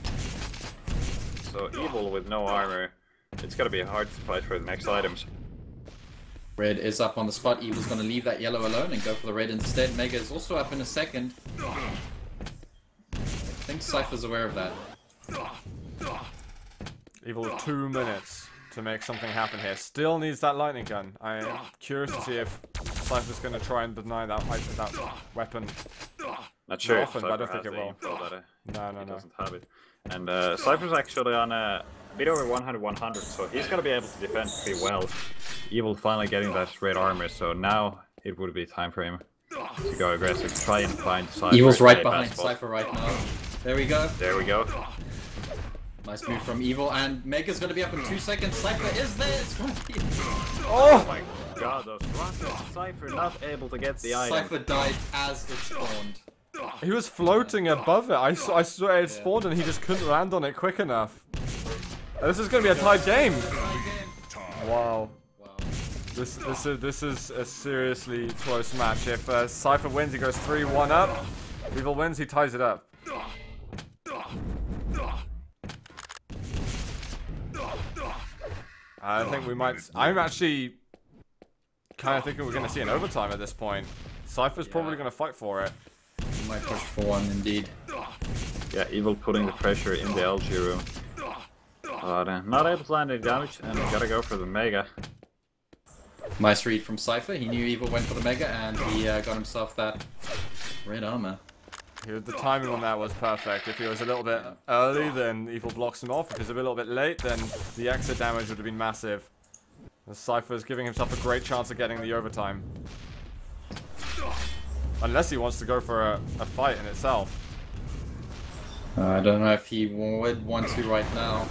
So Evil with no armor, it's gonna be hard to fight for the next items. Red is up on the spot. Evil's gonna leave that yellow alone and go for the red instead. Mega is also up in a second. I think Cypher's aware of that. Evil with 2 minutes to make something happen here. Still needs that lightning gun. I am curious to see if Cypher's going to try and deny that weapon. Not sure if often, Cypher but I don't think has it the will. info that No. he doesn't have it. And Cypher's actually on a bit over 100, so he's going to be able to defend pretty well. Evil finally getting that red armor, so now it would be time for him to go aggressive, try and find Cypher. Evil's right behind Cypher right now. There we go. There we go. Nice move from Evil, and Mega's gonna be up in 2 seconds. Cypher is there. It's gonna be. Oh my god, those rockets. Cypher not able to get the item. Cypher died as it spawned. He was floating above it. I saw it spawned and he just couldn't land on it quick enough. This is going to be a tied game. Wow. This is a seriously close match. If Cypher wins, he goes 3-1 up. If Evil wins, he ties it up. I think we might. I'm actually kind of thinking we're going to see an overtime at this point. Cypher's probably going to fight for it. He might push for one, indeed. Yeah, Evil putting the pressure in the LG room. But not able to land any damage, and gotta go for the Mega. Nice read from Cypher. He knew Evil went for the Mega, and he got himself that red armor. The timing on that was perfect. If he was a little bit early, then Evil blocks him off. If he's a little bit late, then the exit damage would have been massive. Cypher's giving himself a great chance of getting the overtime. Unless he wants to go for a fight in itself. I don't know if he would want to right now.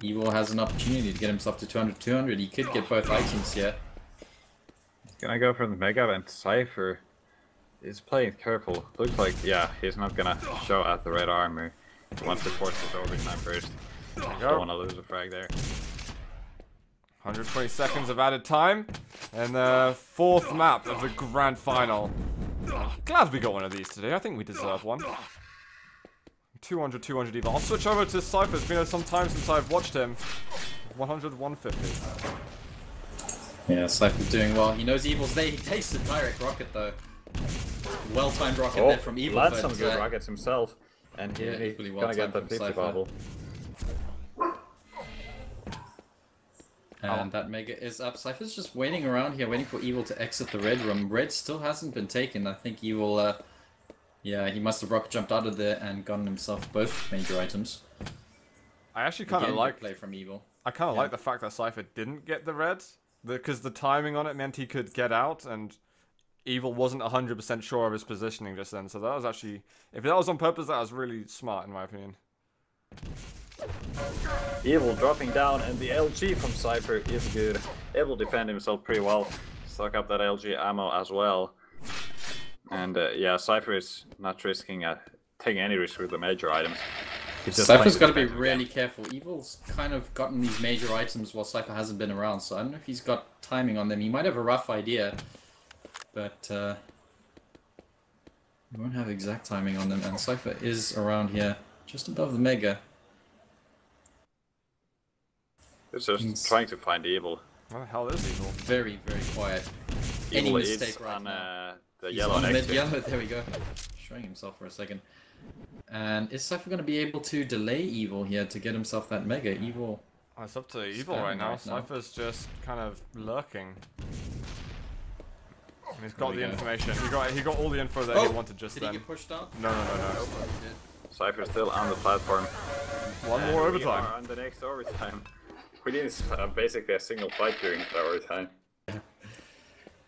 Evil has an opportunity to get himself to 200-200. He could get both items here. Gonna go for the Mega, and Cypher is playing careful. Looks like, yeah, he's not gonna show at the red armor. He wants to force his overtime first. Don't want to lose a frag there. 120 seconds of added time, and the 4th map of the grand final. Glad we got one of these today. I think we deserve one. 200 Evil. I'll switch over to Cypher. It's been some time since I've watched him. 100, 150. Yeah, Cypher's doing well. He knows Evil's there. He takes the direct rocket though. Well-timed rocket there from Evil. Lands some good rockets himself, and he's equally gonna get well-timed that from 50 Cypher. bubble. And that Mega is up. Cypher's just waiting around here, waiting for Evil to exit the red room. Red still hasn't been taken. I think Evil, yeah, he must have rocket jumped out of there and gotten himself both major items. I actually kind of like play from Evil. I kind of like the fact that Cypher didn't get the red, because the timing on it meant he could get out, and Evil wasn't 100% sure of his positioning just then. So that was actually, if that was on purpose, that was really smart in my opinion. Evil dropping down, and the LG from Cypher is good. Able to defend himself pretty well. Stock up that LG ammo as well. And yeah, Cypher is not risking taking any risk with the major items. Cypher's got to be really careful. Evil's kind of gotten these major items while Cypher hasn't been around, so I don't know if he's got timing on them. He might have a rough idea, but he won't have exact timing on them. And Cypher is around here. Just above the Mega. It's just trying to find Evil. Where the hell is Evil? Very, very quiet. Any Evil mistake is right on now. the He's yellow on next to him. mid-yellow, there we go. Showing himself for a second. And is Cypher going to be able to delay Evil here to get himself that Mega? Evil... Oh, it's up to Evil Spamming right now. right now. Cypher's just kind of lurking. And he's got the There we go. information. He got all the info that he wanted just Did then. he get pushed out? No. Cypher's still on the platform. One And more we overtime. are on the next overtime. We did basically a single fight during the overtime.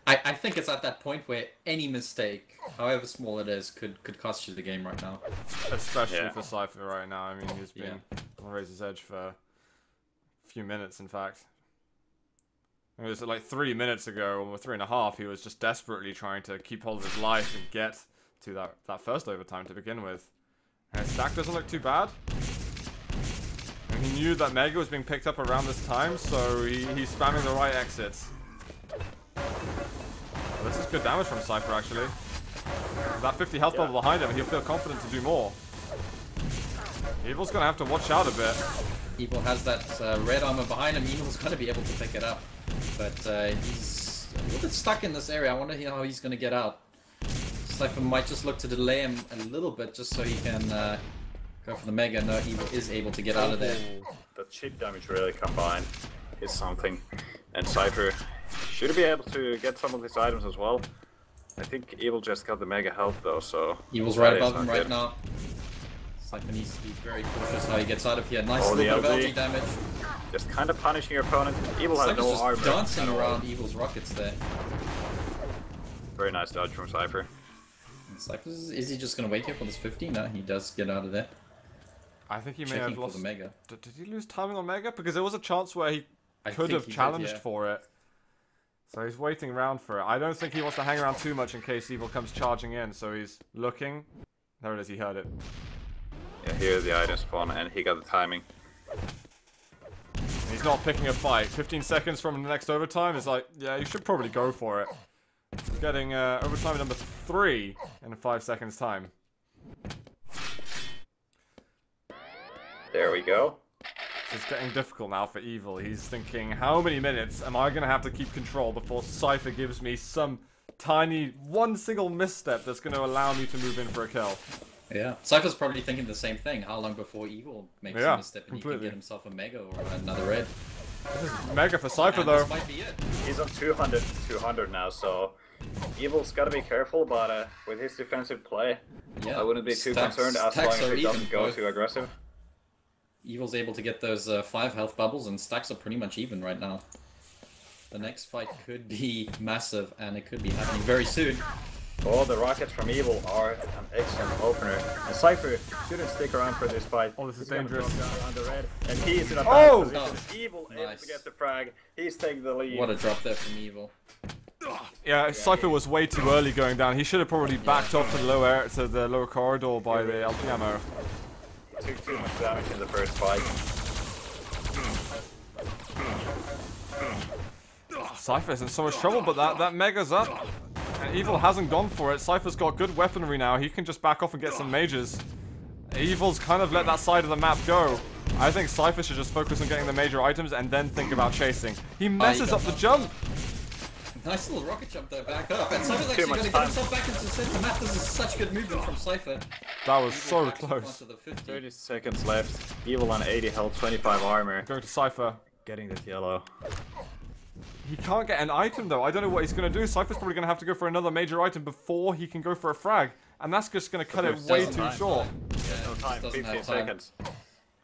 I think it's at that point where any mistake, however small it is, could cost you the game right now. Especially for Cypher right now. I mean, he's been on Razor's Edge for a few minutes, in fact. It was like 3 minutes ago, or 3.5, he was just desperately trying to keep hold of his life and get to that first overtime to begin with. And his stack doesn't look too bad. And he knew that Mega was being picked up around this time, so he's spamming the right exits. Well, this is good damage from Cypher, actually. With that 50 health bubble behind him, he'll feel confident to do more. Evil's gonna have to watch out a bit. Evil has that red armor behind him. Evil's going to be able to pick it up. But he's a little bit stuck in this area. I wonder how he's going to get out. Cypher might just look to delay him a little bit just so he can go for the Mega. No, Evil is able to get out of there. The chip damage really combined is something. And Cypher should be able to get some of these items as well. I think Evil just got the Mega health though, so... Evil's right that is above him not right good. now. Cypher needs to be very cautious how he gets out of here. Nice Oh, little bit of the LG damage. Just kind of punishing your opponent. Evil has Cypher's no just armor. dancing at all. around Evil's rockets there. Very nice dodge from Cypher. And Cypher, is he just going to wait here for this 50? No, he does get out of there. I think he may Checking have for lost... the Mega. Did he lose timing on Mega? Because there was a chance where he I could think have he did, challenged yeah. for it. So he's waiting around for it. I don't think he wants to hang around too much in case Evil comes charging in, so he's looking. There it is, he heard it. Yeah, here's the item spawn, and he got the timing. He's not picking a fight. 15 seconds from the next overtime is like, yeah, you should probably go for it. Getting overtime number 3 in 5 seconds time. There we go. It's getting difficult now for Evil. He's thinking, how many minutes am I going to have to keep control before Cypher gives me some tiny, one single misstep that's going to allow me to move in for a kill? Yeah. Cypher's probably thinking the same thing. How long before Evil makes a misstep and he can get himself a Mega or another red? This is Mega for Cypher, And though. this might be it. He's on 200 now, so Evil's gotta be careful, but with his defensive play, Yeah. I wouldn't be too Stacks- concerned as long stacks as are he doesn't even, go both. too aggressive. Evil's able to get those 5 health bubbles, and stacks are pretty much even right now. The next fight could be massive, and it could be happening very soon. Oh, the rockets from Evil are an excellent opener. And Cypher shouldn't stick around for this fight. Oh, this is He's gonna dangerous. drop down on the red, and he is in a bad Oh! position. Evil able Nice. to get the frag. He's taking the lead. What a drop there from Evil. Yeah, Cypher was way too early going down. He should have probably backed off to the lower corridor by the LP ammo. He took too much damage in the first fight. Cypher's in so much trouble, but that Mega's up. And Evil hasn't gone for it. Cypher's got good weaponry now. He can just back off and get some mages. Evil's kind of let that side of the map go. I think Cypher should just focus on getting the major items and then think about chasing. He messes up the jump. Nice little rocket jump there, back up. And Cypher's Too actually much going to get time. himself back into the center map. This is such good movement from Cypher. That was so Back to the close. front of the 50. 30 seconds left. Evil on 80 health, 25 armor. Going to Cypher. Getting this yellow. He can't get an item though. I don't know what he's going to do. Cypher's probably going to have to go for another major item before he can go for a frag. And that's just going to cut it way too short. Yeah, No he time, just doesn't 15 have time. seconds.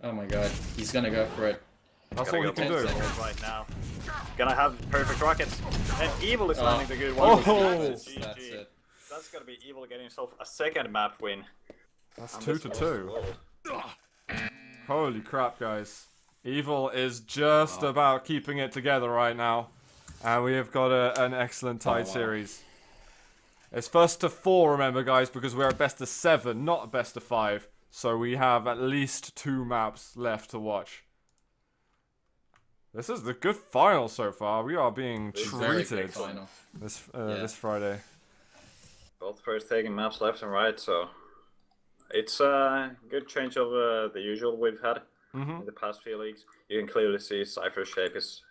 Oh my god, he's going to go for it. That's Gotta all he go can for do. the gold right now. Gonna have perfect rockets. And Evil is landing the good Oh. one. That's GG. it. That's gonna be Evil getting himself a second map win. That's on 2 this to Lost 2. World. Holy crap, guys. Evil is just about keeping it together right now. And we have got an excellent tied wow. series. It's first to 4, remember, guys, because we're at best of 7, not a best of 5. So we have at least 2 maps left to watch. This is the good final so far. We are being Very treated quick final. this Yeah. this Friday. Both players taking maps left and right, so It's a good change of the usual we've had in the past few leagues. You can clearly see Cypher's shape is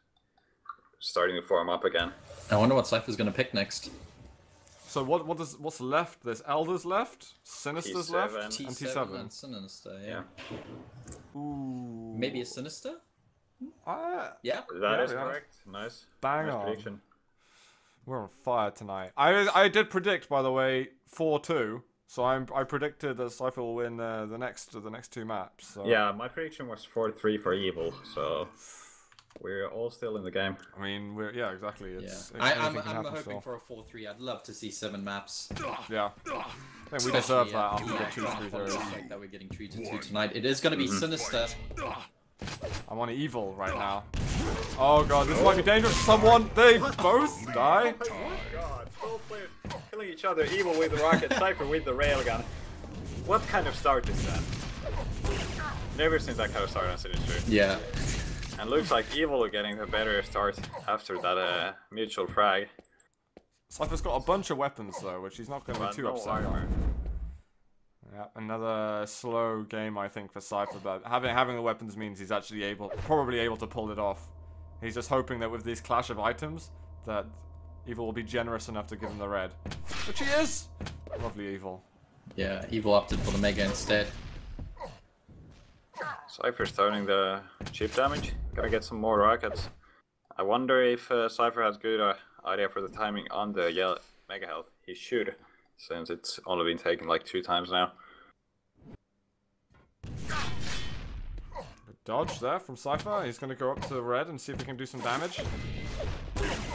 starting to form up again. I wonder what Cypher's gonna pick next. So what's left? There's Elders left, Sinister's T7. left, and T7 T7. and Sinister, yeah. Ooh. Maybe a Sinister? Yeah. That is yeah. correct. Nice. Bang nice on. prediction. We're on fire tonight. I did predict, by the way, 4-2. So I predicted that Cypher will win the next 2 maps. So. Yeah, my prediction was 4-3 for Evil, so we're all still in the game. I mean, yeah, exactly. It's, I'm hoping for a 4-3. I'd love to see 7 maps. Yeah. I think we deserve that after the 2-3-0. Like that we're getting treated to tonight. It is going to be Sinister. I'm on Evil right now. Oh god, this might be dangerous for someone. They both die. Oh god, both players killing each other. Evil with the rocket, Cypher with the railgun. What kind of start is that? Never seen that kind of start on Sinister. Yeah. And looks like Evil are getting a better start after that mutual frag. Cypher's got a bunch of weapons though, which he's not going to be too upset about. Yeah, another slow game I think for Cypher, but having the weapons means he's actually probably able to pull it off. He's just hoping that with these clash of items, that Evil will be generous enough to give him the red, which he is. Lovely Evil. Yeah, Evil opted for the Mega instead. Cypher starting the cheap damage. Gotta get some more rockets. I wonder if Cypher has good idea for the timing on the Mega Health. He should, since it's only been taken like 2 times now. Dodge there from Cypher. He's going to go up to red and see if he can do some damage.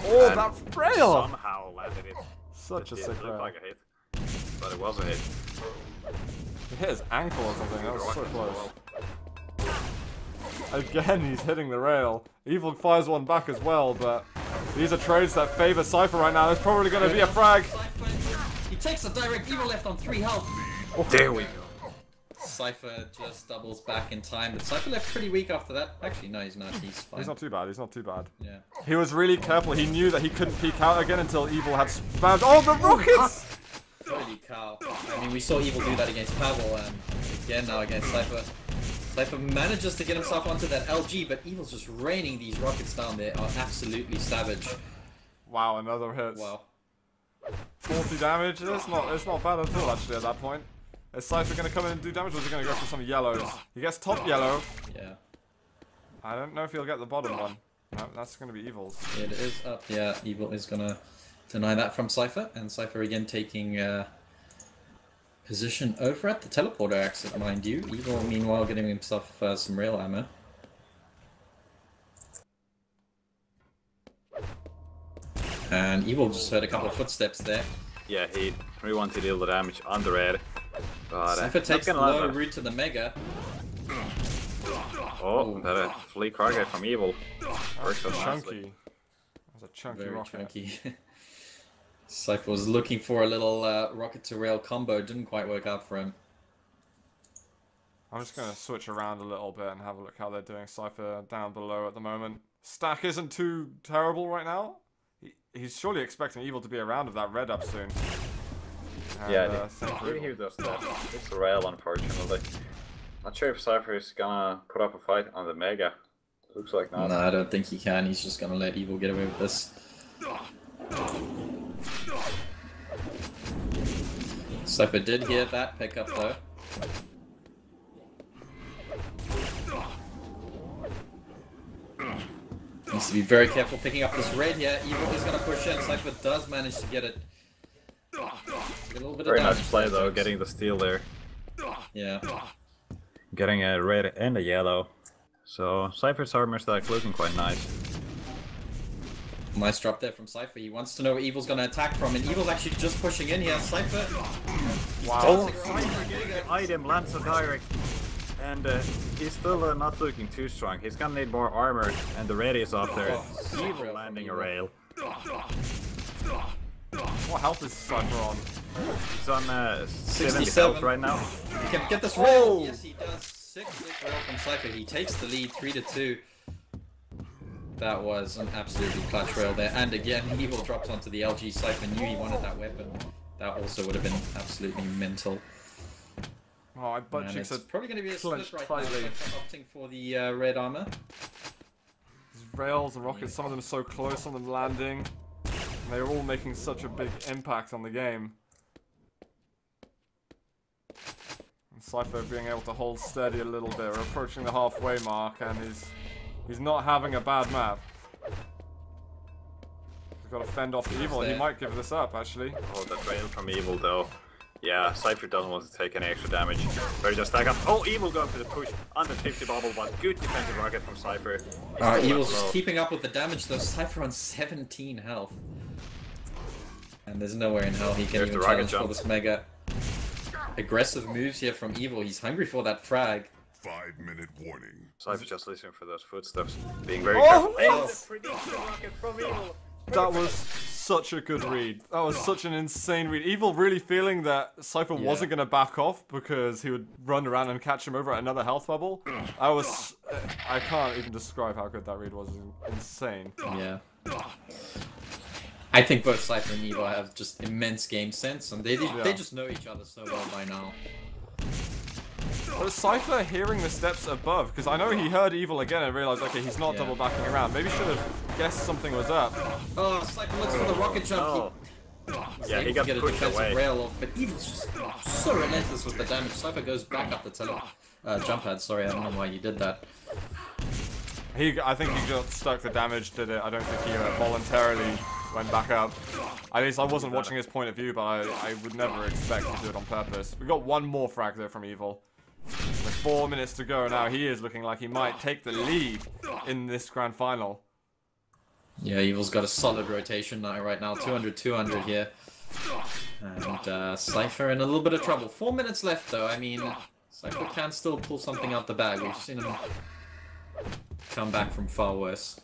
Oh, And that rail! Somehow landed it. Such a It sick looked rail. like a hit, but it was a hit. He hit his ankle or something. That was so close. Again, he's hitting the rail. Evil fires one back as well, but these are trades that favor Cypher right now. There's probably going to be a frag. He takes a direct. Evil left on 3 health. There we go. Cypher just doubles back in time, but Cypher left pretty weak after that. Actually, no, he's not. He's fine. He's not too bad. He's not too bad. Yeah. He was really careful. He knew that he couldn't peek out again until Evil had spammed. Oh, the rockets! Holy cow. I mean, we saw Evil do that against Pavel, and again now against Cypher. Cypher manages to get himself onto that LG, but Evil's just raining these rockets down there. Are absolutely savage. Wow, another hit. Wow. 40 damage. It's not bad at all actually at that point. Is Cypher going to come in and do damage, or is he going to go for some yellows? He gets top yellow. Yeah. I don't know if he'll get the bottom one. No, that's going to be Evil's. It is up. Yeah, Evil is gonna deny that from Cypher, and Cypher again taking position over at the teleporter exit, mind you. Evil, meanwhile, getting himself some rail ammo. And Evil just heard a couple of footsteps there. Yeah, he really wanted to deal the damage on the red. But Cypher takes the low route to the Mega. Oh, that a fleek rocket from Evil. Works so nicely. Chunky. That was a chunky Very rocket. chunky. Cypher was looking for a little rocket to rail combo, didn't quite work out for him. I'm just going to switch around a little bit and have a look how they're doing. Cypher down below at the moment. Stack isn't too terrible right now. He's surely expecting Evil to be around with that red up soon. And, Yeah, Cypher- he does that. It's the rail, unfortunately. Not sure if Cypher is gonna put up a fight on the Mega. Looks like not. No, I don't think he can. He's just gonna let Evil get away with this. Cypher did hear that pickup though. Needs to be very careful picking up this red here. Evil is gonna push in. Cypher does manage to get it. Get a little bit Very of nice damage play there, though, folks. getting the steal there. Yeah. Getting a red and a yellow. So Cypher's armor stack looking quite nice. Nice drop there from Cypher. He wants to know where Evil's gonna attack from, and Evil's actually just pushing in here. Cypher. Wow. Cypher getting the item, lands a direct. And he's still not looking too strong. He's gonna need more armor, and the red is off there. Oh, Evil landing a rail. What health is Cypher on? He's on 70 67. health right now. He can get this rail. Yes, he does. 6-6 rail from Cypher. He takes the lead, 3-2. That was an absolutely clutch rail there. And again, Evil drops onto the LG. Cypher knew he wanted that weapon. That also would have been absolutely mental. Oh, my butt And cheeks it's are probably going to be a split clenched right tightly. now. Cypher opting for the red armor. These rails and rockets, some of them so close, some of them landing. And they're all making such a big impact on the game. And Cypher being able to hold steady a little bit. We're approaching the halfway mark, and he's not having a bad map. He's got to fend off the evil. He might give this up, actually. Oh, that rail from Evil though. Yeah, Cypher doesn't want to take any extra damage. Very just stack up. Oh, Evil going for the push. Under 50 bubble, but good defensive rocket from Cypher. Evil's just keeping up with the damage though. Cypher on 17 health. And there's nowhere in hell he can There's even the rocket challenge for jump. this mega. Aggressive moves here from Evil. He's hungry for that frag. 5-minute warning. Cypher just listening for those footsteps. Being very Oh, careful. what? And the prediction rocket from Evil. That was such a good read. That was such an insane read. Evil really feeling that Cypher wasn't going to back off because he would run around and catch him over at another health bubble. I can't even describe how good that read was. It was insane. Yeah. I think both Cypher and Evil have just immense game sense, and they just know each other so well by now. But Cypher hearing the steps above, because I know he heard Evil again and realized, okay, he's not double backing around. Maybe should have guessed something was up. Oh, Cypher looks for the rocket jump. Oh. Yeah, he able got to get a pushed defensive away. rail off, but Evil's just so relentless with the damage. Cypher goes back up the jump pad. Sorry, I don't know why he did that. I think he got stuck. The damage did it. I don't think he voluntarily went back up. At least I wasn't watching his point of view, but I would never expect to do it on purpose. We got one more frag there from Evil. With 4 minutes to go now, he is looking like he might take the lead in this grand final. Yeah, Evil's got a solid rotation now, right now. 200-200 here. And Cypher in a little bit of trouble. 4 minutes left, though. I mean, Cypher can still pull something out the bag. We've seen him come back from far worse.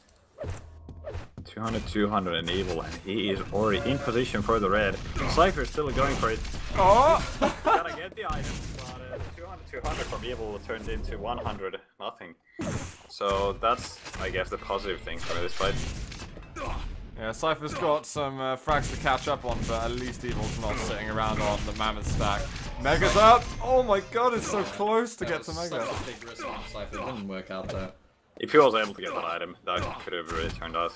200 and Evil, and he is already in position for the red. Cypher is still going for it. Oh! Gotta get the item, but 200 from Evil turned into 100 nothing. So that's, I guess, the positive thing for this fight. Yeah, Cypher's got some frags to catch up on, but at least Evil's not sitting around on the mammoth stack. Mega's up! Oh my god, it's so close to get to Mega. Such a big risk from Cypher. It didn't work out, though. If he was able to get that item, that could have really turned out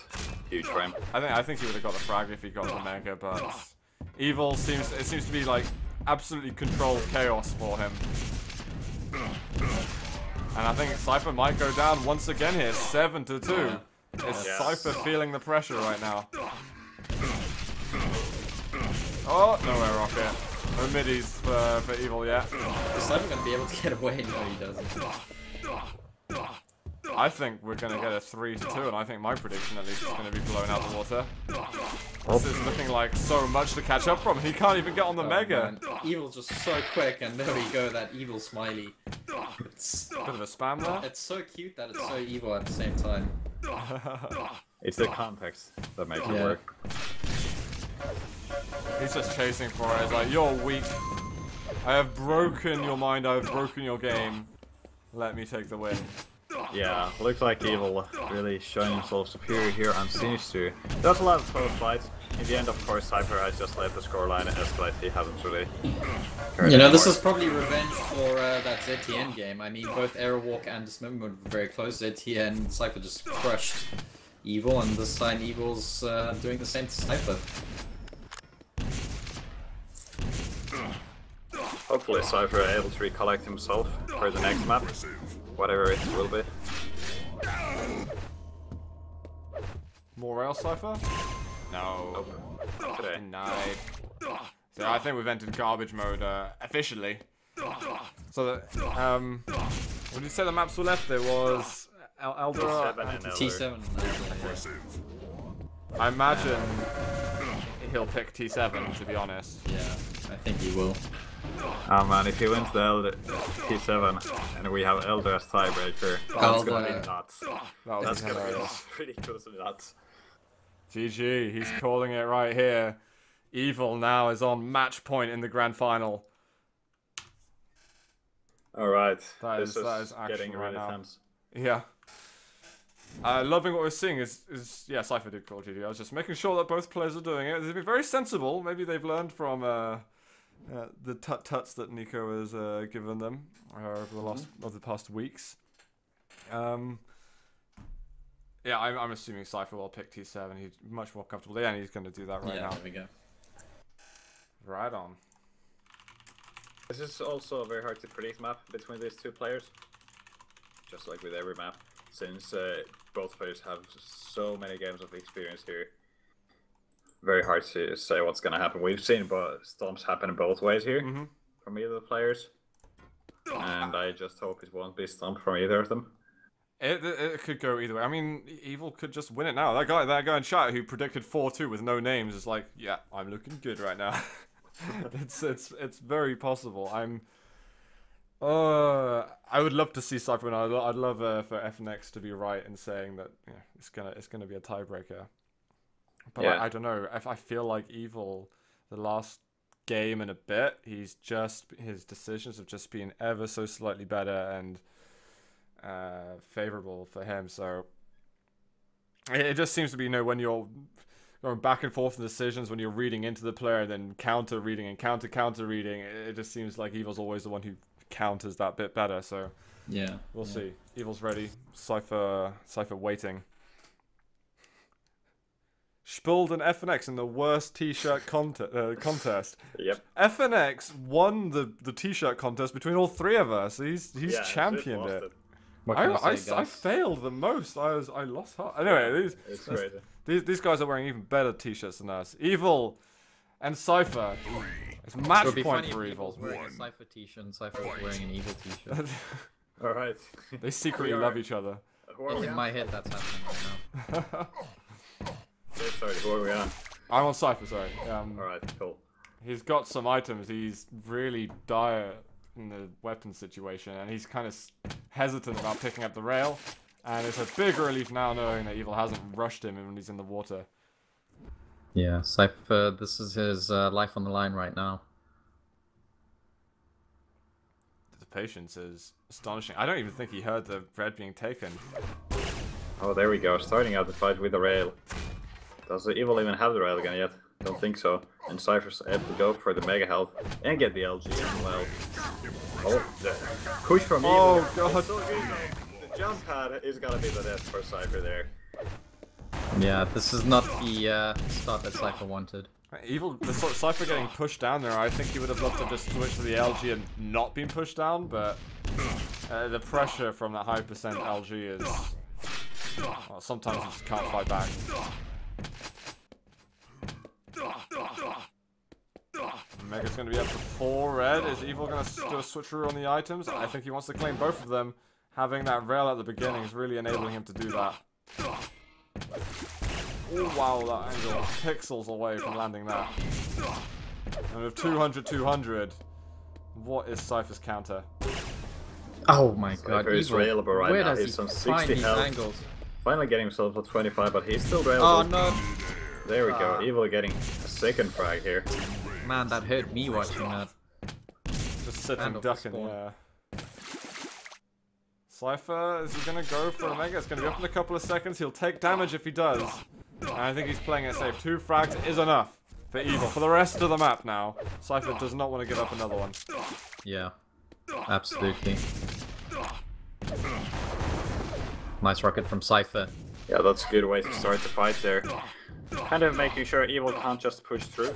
huge for him. I think he would have got the frag if he got the Mega, but Evil seems to be like absolutely controlled chaos for him. And I think Cypher might go down once again here, 7-2. Is Cypher feeling the pressure right now? Oh, nowhere rocket. No middies for Evil yet. Is Cypher going to be able to get away? No, he doesn't. I think we're going to get a 3-2, and I think my prediction at least is going to be blown out the water. This is looking like so much to catch up from. He can't even get on the Mega. Man. Evil's just so quick, and there we go, that evil smiley. It's Bit of a spam there. It's so cute that it's so evil at the same time. It's the context that makes it Yeah. work. He's just chasing for it. It's like, you're weak. I have broken your mind. I have broken your game. Let me take the win. Yeah, looks like Evil really showing himself superior here on Sinister. There's a lot of close fights. In the end, of course, Cypher has just let the scoreline escalate. He hasn't really heard You know, this anymore. is probably revenge for that ZTN game. I mean, both Airwalk and Dismemberment were very close. ZTN, Cypher just crushed Evil, and this time Evil's doing the same to Cypher. Hopefully Cypher is able to recollect himself for the next map, whatever it will be. More rail Cypher? No. Nope. Today. Denied. So I think we've entered garbage mode officially. So that, what did you say the maps were left? There was Eldora. T7 and Elder. T7. I imagine he'll pick T7, to be honest. Yeah, I think he will. Oh man, if he wins the Elder T7 and we have Elder as tiebreaker, that's gonna be nuts. That was That's gonna hilarious. be ridiculously nuts. GG, he's calling it right here. Evil now is on match point in the grand final. Alright, That this is is action getting right really now. tense. Yeah. Loving what we're seeing is yeah, Cypher did call GG. I was just making sure that both players are doing it. They've been very sensible. Maybe they've learned from the tut-tuts that Nico has given them over the past weeks. Yeah, I'm assuming Cypher will pick T7. He's much more comfortable. Yeah, and he's going to do that right now. There we go. Right on. This is also a very hard to predict map between these two players. Just like with every map, since both players have so many games of experience here. Very hard to say what's going to happen. We've seen stomps happen in both ways here from either of the players. And I just hope it won't be stomp from either of them. It could go either way. I mean, Evil could just win it now. That guy in chat who predicted 4-2 with no names is like, yeah, I'm looking good right now. it's very possible. I would love to see Cypher win. I'd love for FNX to be right in saying that it's gonna be a tiebreaker. But yeah. I don't know. If I feel like Evil, the last game and a bit, his decisions have just been ever so slightly better and favorable for him. So it just seems to be, when you're going back and forth in decisions, when you're reading into the player, then counter reading and counter reading, it just seems like Evil's always the one who counters that bit better. So yeah, we'll see. Evil's ready. Cypher waiting. Spilled and FNX in the worst t-shirt contest. Yep. FNX won the t-shirt contest between all three of us. He's championed it. I failed the most. I lost heart. Anyway, these guys are wearing even better t-shirts than us. Evil and Cypher. It's match point for Evil. Wearing a Cypher t-shirt and Cypher was wearing an Evil t-shirt. All right. They secretly love each other. In my head, that's happening right now. Sorry, who are we on? I'm on Cypher, sorry. Alright, cool. He's got some items. He's really dire in the weapon situation, and he's kind of hesitant about picking up the rail. And it's a big relief now knowing that Evil hasn't rushed him when he's in the water. Yeah, Cypher, this is his life on the line right now. The patience is astonishing. I don't even think he heard the red being taken. Oh, there we go. Starting out the fight with the rail. Does the Evil even have the railgun yet? Don't think so. And Cypher's able to go for the mega health and get the LG as well. Oh, the push from Evil. Oh god. So the jump pad is gonna be the death for Cypher there. Yeah, this is not the start that Cypher wanted. Evil, Cypher getting pushed down there. I think he would have loved to just switch to the LG and not been pushed down, but the pressure from that high percent LG is... Well, sometimes you just can't fight back. Mega's going to be up to 4 red. Is Evil going to do a switcheroo on the items? I think he wants to claim both of them. Having that rail at the beginning is really enabling him to do that. Oh wow, that angle. Pixels away from landing that. And with 200-200, what is Cypher's counter? Oh my god, Cypher is railable right now. He's on 60 health. Angles? Finally getting himself at 25, but he's still railable. Oh no! There we go. Evil getting a second frag here. Man, that hurt me watching that. Just sitting ducking, yeah. Cypher, is he going to go for a mega? It's going to be up in a couple of seconds. He'll take damage if he does. And I think he's playing it safe. 2 frags is enough for Evil. For the rest of the map now, Cypher does not want to give up another one. Yeah, absolutely. Nice rocket from Cypher. Yeah, that's a good way to start the fight there. Kind of making sure Evil can't just push through.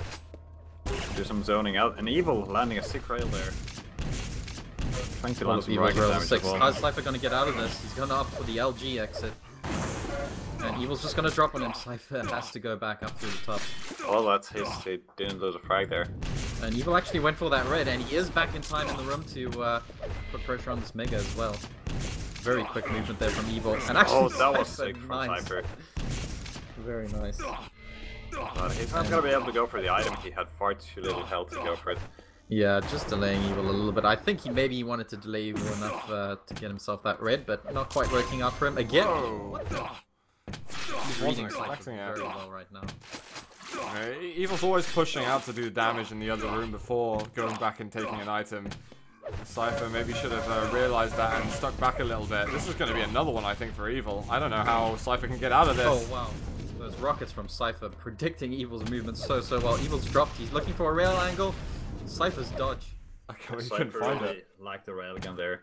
Do some zoning out. And Evil landing a sick rail there. Trying to land some rocket damage as well. How's Cypher gonna get out of this? He's gonna opt for the LG exit. And Evil's just gonna drop on him. Cypher has to go back up through the top. Oh, that's his. He didn't lose a frag there. And Evil actually went for that red, and he is back in time in the room to put pressure on this mega as well. Very quick movement there from Evil. And actually, that was sick from Cypher. Very nice. But he's not gonna be able to go for the item. He had far too little health to go for it. Yeah, just delaying Evil a little bit. I think he wanted to delay Evil enough to get himself that red, but not quite working out for him. Again, he's reading Cypher very well right now. Evil's always pushing out to do damage in the other room before going back and taking an item. Cypher maybe should have realized that and stuck back a little bit. This is going to be another one, I think, for Evil. I don't know how Cypher can get out of this. Oh, wow. Those rockets from Cypher predicting Evil's movement so well. Evil's dropped. He's looking for a rail angle. Cypher's dodge. I can't Cypher even find really it. liked the railgun there.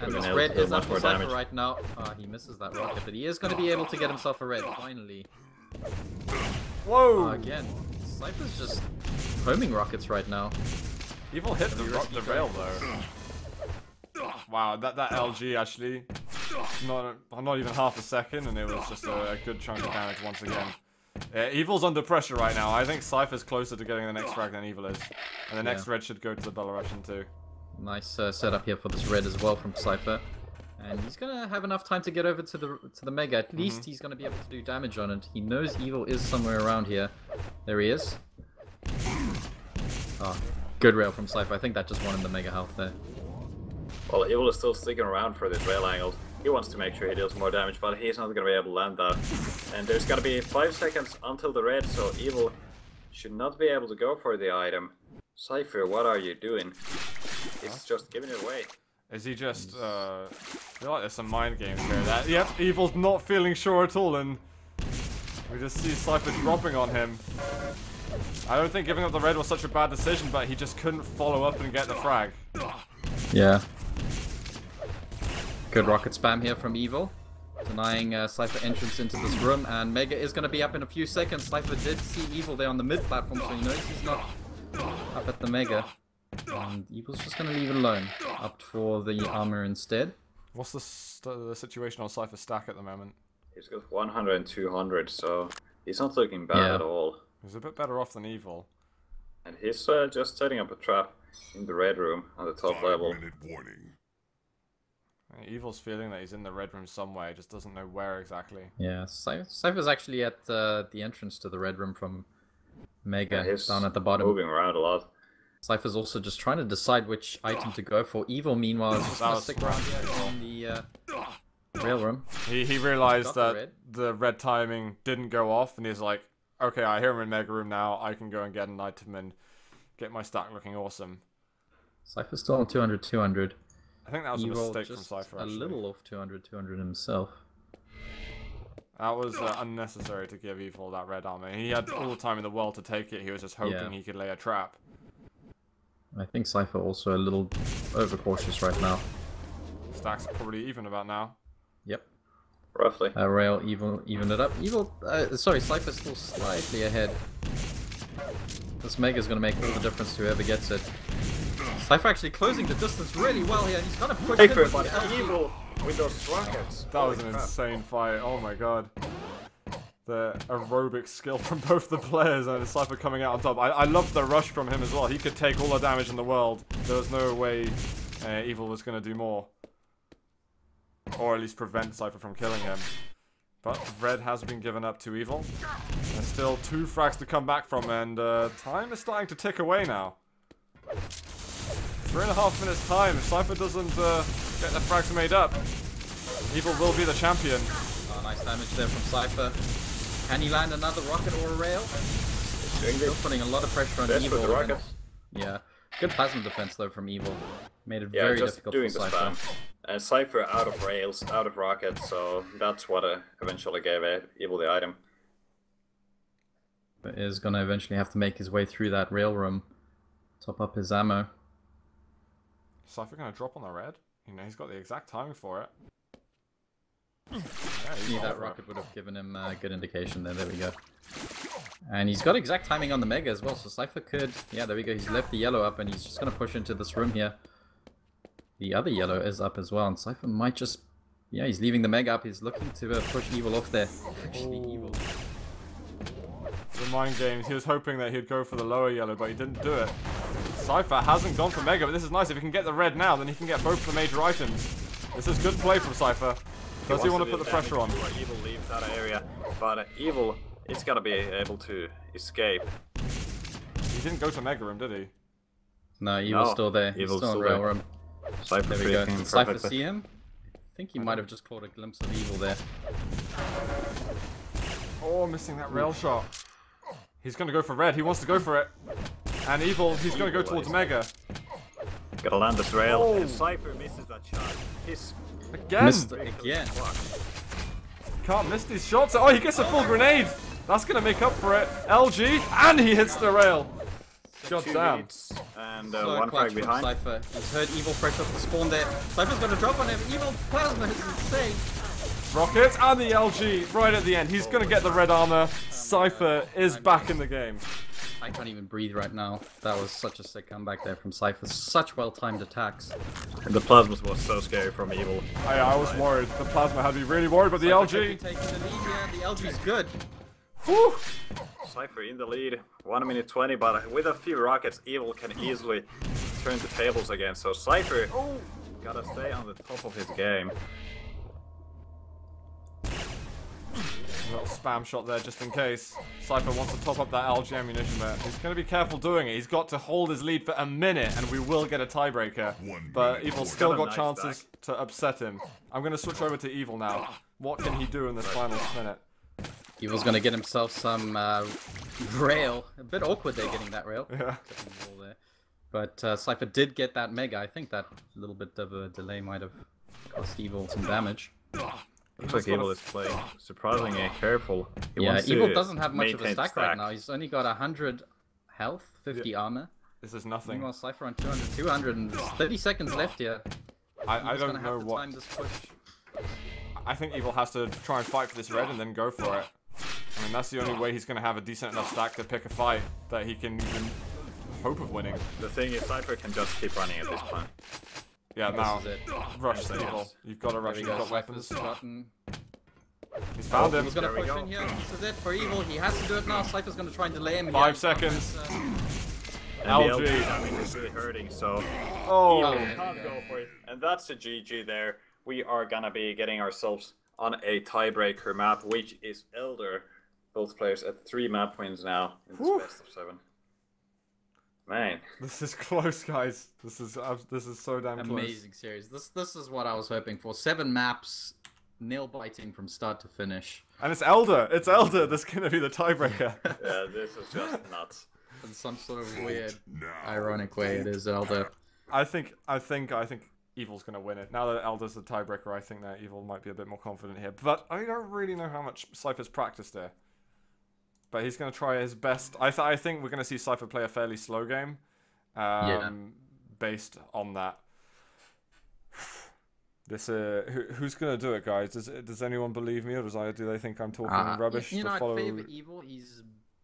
And Been this able red to do is much up more for Cypher damage. right now. He misses that rocket, but he is going to be able to get himself a red, finally. Whoa! Again, Cypher's just homing rockets right now. Evil hit the rail though. Wow, that LG actually, not even half a second, and it was just a good chunk of damage once again. Evil's under pressure right now. I think Cypher's closer to getting the next frag than Evil is, and the next red should go to the Belarusian too. Nice setup here for this red as well from Cypher, and he's gonna have enough time to get over to the Mega. At least he's gonna be able to do damage on it. He knows Evil is somewhere around here. There he is. Oh, good rail from Cypher. I think that just won him the Mega health there. Well, Evil is still sticking around for this rail angle. He wants to make sure he deals more damage, but he's not going to be able to land that. And there's going to be 5 seconds until the red, so Evil should not be able to go for the item. Cypher, what are you doing? He's just giving it away. Is he just, I feel like there's some mind games here. Yep, Evil's not feeling sure at all, and we just see Cypher dropping on him. I don't think giving up the red was such a bad decision, but he just couldn't follow up and get the frag. Yeah. Good rocket spam here from Evil, denying Cypher entrance into this room, and Mega is going to be up in a few seconds. Cypher did see Evil there on the mid platform, so he knows he's not up at the Mega. And Evil's just going to leave it alone, up for the armor instead. What's the situation on Cypher's stack at the moment? He's got 100 and 200, so he's not looking bad at all. He's a bit better off than Evil. And he's just setting up a trap in the red room on the top level. 5-minute warning. Evil's feeling that he's in the red room somewhere, just doesn't know where exactly. Yeah, Cypher's actually at the entrance to the red room from Mega, He's down at the bottom. moving around a lot. Cypher's also just trying to decide which item to go for. Evil, meanwhile, is just going to stick around here in the rail room. He realized Got that the red timing didn't go off, and he's like, okay, I hear him in Mega Room now, I can go and get an item and get my stack looking awesome. Cypher's still on 200. I think that was a Evil mistake from just Cypher, a actually. little off 200 himself. That was unnecessary to give Evil that red armor. He had all the time in the world to take it, he was just hoping he could lay a trap. I think Cypher also a little overcautious right now. Stack's probably even about now. Yep. Roughly. Rail even it up. Sorry, Cypher's still slightly ahead. This Mega's gonna make all the difference to whoever gets it. Cypher actually closing the distance really well here, and he's gonna push in with the LG. Evil with those rockets. That was an insane fight, oh my god. The aerobic skill from both the players, and Cypher coming out on top. I loved the rush from him as well. He could take all the damage in the world. There was no way Evil was going to do more. Or at least prevent Cypher from killing him. But red has been given up to Evil. There's still 2 frags to come back from, and time is starting to tick away now. 3.5 minutes time. If Cypher doesn't get the frags made up, Evil will be the champion. Oh, nice damage there from Cypher. Can he land another rocket or a rail? Still putting a lot of pressure on Evil. The rockets. Yeah. Good plasma defense though from Evil. Made it Yeah, very just difficult doing for the Cypher. spam. And Cypher out of rails, out of rockets, so that's what eventually gave Evil the item. But is gonna eventually have to make his way through that rail room. Top up his ammo. Cypher gonna drop on the red? You know, he's got the exact timing for it. Yeah, See, that rocket would have given him a good indication there. There we go. And he's got exact timing on the Mega as well, so Cypher could... Yeah, there we go. He's left the yellow up, and he's just going to push into this room here. The other yellow is up as well, and Cypher might just... Yeah, he's leaving the Mega up. He's looking to push Evil off there. Actually, Evil. The mind games. He was hoping that he'd go for the lower yellow, but he didn't do it. Cypher hasn't gone for Mega, but this is nice. If he can get the red now, then he can get both the major items. This is good play from Cypher. Does he want to put the pressure on? Evil leaves that area, but Evil is gonna be able to escape. He didn't go to Mega Room, did he? No, Evil's still there. He's Evil's still in still rail there. room. Cypher There we go. picking Did Cypher perfectly. see him? I think he might have just caught a glimpse of Evil there. Oh, missing that rail shot. He's going to go for red. He wants to go for it. And Evil, he's going to go towards Mega. Gotta land this rail, Oh. and Cypher misses that shot. He's Again! Missed it again. Can't miss these shots. Oh, he gets a full grenade. That's going to make up for it. LG, and he hits the rail. God 2 damn. beats and So one clutch frag from behind. Cypher. He's heard Evil fresh off the spawn there. Cypher's gonna drop on him. Evil Plasma is insane. Rocket and the LG right at the end. He's gonna get the red armor. Cypher is back in the game. I can't even breathe right now. That was such a sick comeback there from Cypher. Such well-timed attacks. And the plasmas was so scary from Evil. I was worried. The plasma had me really worried, but the Cypher could be LG. taking the lead here. The LG's good. Whew. Cypher in the lead, 1 minute 20, but with a few rockets, Evil can easily turn the tables again. So Cypher gotta stay on the top of his game. A little spam shot there just in case. Cypher wants to top up that LG ammunition, but he's going to be careful doing it. He's got to hold his lead for a minute, and we will get a tiebreaker. But Evil's still got chances to upset him. I'm going to switch over to Evil now. What can he do in this final minute? Evil's gonna get himself some rail. A bit awkward there getting that rail. Yeah. But Cypher did get that mega. I think that little bit of a delay might have cost Evil some damage. Looks like Evil is playing surprisingly careful. He Yeah, wants Evil to doesn't have much of a maintain the stack right now. He's only got 100 health, 50 armor. This is nothing. Meanwhile, Cypher on 200, and there's 30 seconds left here. I He's don't gonna know have to what. time this push. I think Evil has to try and fight for this red and then go for it. I mean, that's the only way he's going to have a decent enough stack to pick a fight that he can even hope of winning. The thing is, Cypher can just keep running at this point. Yeah, now, This is it. rush the Evil. You've got to rush, There we you've go. got weapons. Cypher's gotten... He's found him. Evil's gonna There we push go. in here. This is it for Evil. He has to do it now. Cypher's gonna try and delay him. 5 here. seconds. And LG. the LG damage is really hurting, so Oh, Evil can't go for it. And that's a GG there. We are gonna be getting ourselves on a tiebreaker map, which is Elder. Both players at 3 map wins now in this Whew. best of 7. Man, this is close, guys. This is so damn close. Amazing series. This is what I was hoping for. 7 maps, nail biting from start to finish. And it's Elder. It's Elder. That's gonna be the tiebreaker. yeah, this is just nuts. In some sort of weird, ironic way, it is Elder. I think Evil's gonna win it. Now that Elder's the tiebreaker, I think that Evil might be a bit more confident here. But I don't really know how much Cypher's practiced there. But he's gonna try his best. I think we're gonna see Cypher play a fairly slow game, based on that. This who's gonna do it, guys? Does anyone believe me, or do they think I'm talking rubbish? You know, I'd favor Evil.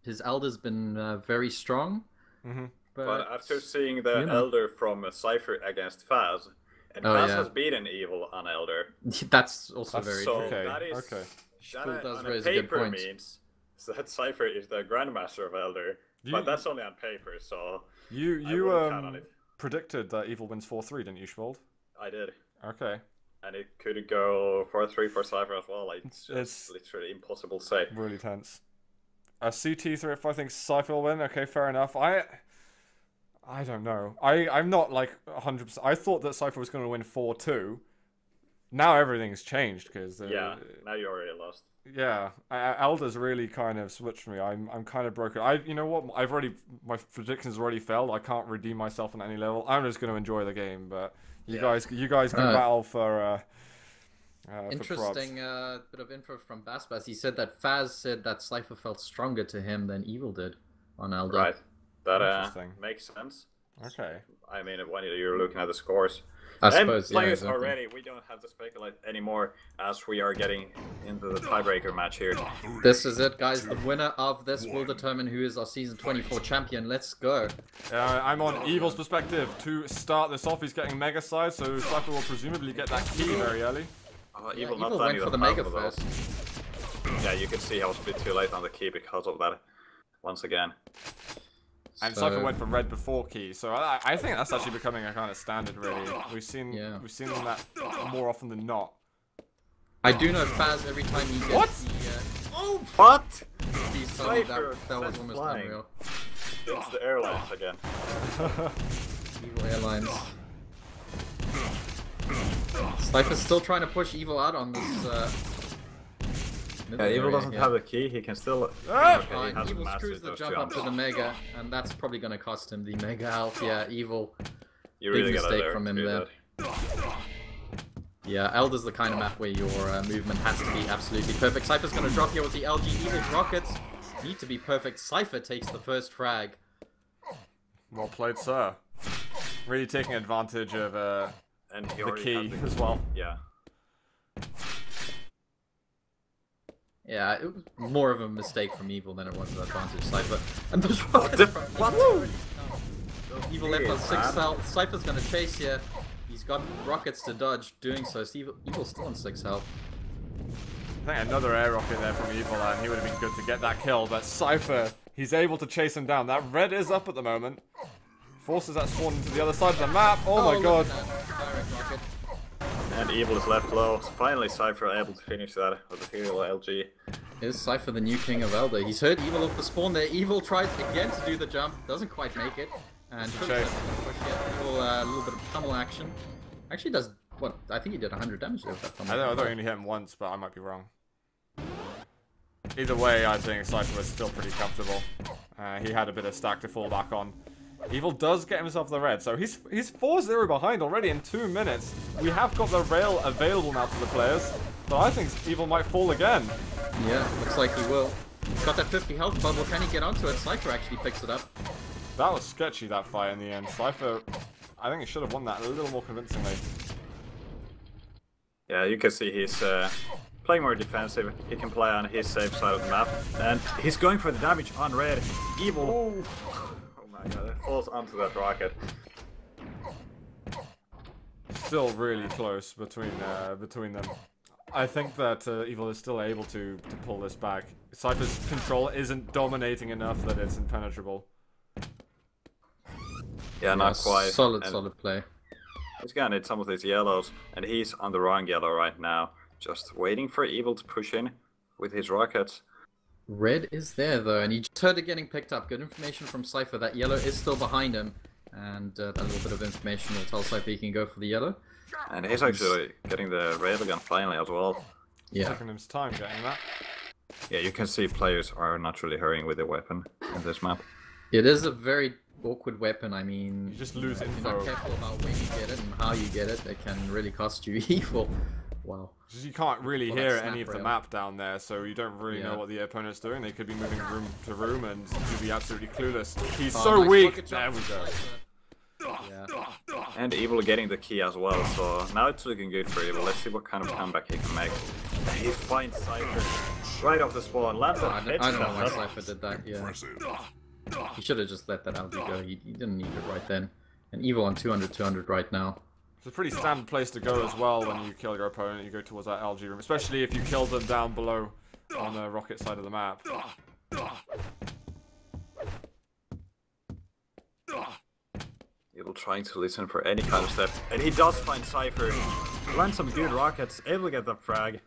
His Elder's been very strong. Mm-hmm. But after seeing the Elder from Cypher against Faz, and Faz has beaten Evil on Elder. That's also very so true. Okay. that is, Okay. That does on raise a a good paper point. means that Cypher is the Grandmaster of Elder. But that's only on paper, so You wouldn't count on it. predicted that Evil wins 4-3, didn't you, Schwold? I did. Okay. And it could go 4-3 for Cypher as well. It's It's literally impossible to say. really tense. CT3 if I think Cypher will win. Okay, fair enough. I don't know. I'm not like 100%. I thought that Cypher was going to win 4-2. Now everything's changed because Yeah, now you already lost. yeah, Elder's really kind of switched for me. I'm kind of broken. You know what? My predictions already failed. I can't redeem myself on any level. I'm just going to enjoy the game. But you guys can battle for. Interesting bit of info from Basbas. He said that Faz said that Cypher felt stronger to him than Evil did on Elder. Right. That Interesting. makes sense. Okay. I mean, when you're looking at the scores. I suppose, yeah, players exactly. already, we don't have to speculate anymore as we are getting into the tiebreaker match here. This is it, guys. The winner of this will determine who is our Season 24 champion. Let's go. I'm on Evil's perspective to start this off. He's getting Mega Size, so Cypher will presumably get that key very early. Evil Evil not went for the Mega though. first. Yeah, you can see I was a bit too late on the key because of that. Once again. And Cypher went for red before key, so I think that's actually becoming a kind of standard, really. We've seen that more often than not. I do know Faz every time he gets What? Oh, what? the Cypher that was sent almost flying. unreal. It's the airlines again. Evil Airlines. Cypher's still trying to push Evil out on this. Yeah, Evil doesn't have the key. He can still. Ah! Okay, he Fine. hasn't Evil mastered screws the those jump up jumps. to the Mega, and that's probably going to cost him the Mega health. Yeah, Evil. You Big really gotta mistake learn from to him do there. that. Yeah, Elder's the kind of map where your movement has to be absolutely perfect. Cypher's going to drop here with the LG. Evil's rockets need to be perfect. Cypher takes the first frag. Well played, sir. Really taking advantage of And he the already key had the as well. Yeah. Yeah, it was more of a mistake from Evil than it was an advantage Cypher. And those rockets from Evil left on 6 health. Cypher's gonna chase here. He's got rockets to dodge doing so. Evil's still on 6 health. I think another air rocket there from Evil, and he would have been good to get that kill. But Cypher, he's able to chase him down. That red is up at the moment. Forces that spawn into the other side of the map. Oh my god. And Evil is left low. Finally, Cypher able to finish that with a hero LG. Is Cypher the new king of Elder? He's heard Evil off the spawn there. Evil tries again to do the jump. Doesn't quite make it. And It's a chase. Evil, a little bit of pummel action. Actually does, what, I think he did 100 damage there with that pummel. I thought he only hit him once, but I might be wrong. Either way, I think Cypher was still pretty comfortable. He had a bit of stack to fall back on. Evil does get himself the red, so he's 4-0 behind already in 2 minutes. We have got the rail available now to the players, but I think Evil might fall again. Yeah, looks like he will. He's got that 50 health bubble. Can he get onto it? Cypher actually picks it up. That was sketchy, that fight in the end. Cypher, I think he should have won that a little more convincingly. Yeah, you can see he's playing more defensive. He can play on his safe side of the map. And he's going for the damage on red. Evil. Oh my god, it falls onto that rocket. Still really close between them. I think that Evil is still able to pull this back. Cypher's control isn't dominating enough that it's impenetrable. Yeah, not quite. Solid And play. he's gonna need some of these yellows, and he's on the wrong yellow right now. Just waiting for Evil to push in with his rockets. Red is there though, and he just heard it getting picked up. Good information from Cypher. That yellow is still behind him, and that little bit of information will tell Cypher he can go for the yellow. And he's actually getting the railgun finally as well. Yeah. Taking him time getting that. Yeah, you can see players are not really hurrying with their weapon in this map. It is a very awkward weapon. I mean, You just lose if you're info. not careful about when you get it and how you get it, it can really cost you Evil. Wow. You can't really Well, that hear snap any of the rail. map down there, so you don't really know Yeah. what the opponent's doing. They could be moving room to room, and you'd be absolutely clueless. He's Oh, so nice weak. rocket There jump we from go. Cypher. Yeah. And Evil getting the key as well, so now it's looking good for Evil. Let's see what kind of comeback he can make. He finds Cypher right off the spawn, lands a I don't know why headshot. Cypher did that. Yeah. Impressive. He should have just let that LG go. He didn't need it right then. And Evil on 200 right now. It's a pretty standard place to go as well when you kill your opponent. You go towards that LG room, especially if you kill them down below on the rocket side of the map. Evil trying to listen for any kind of step, and he does find Cypher. Lands some good rockets, able to get the frag.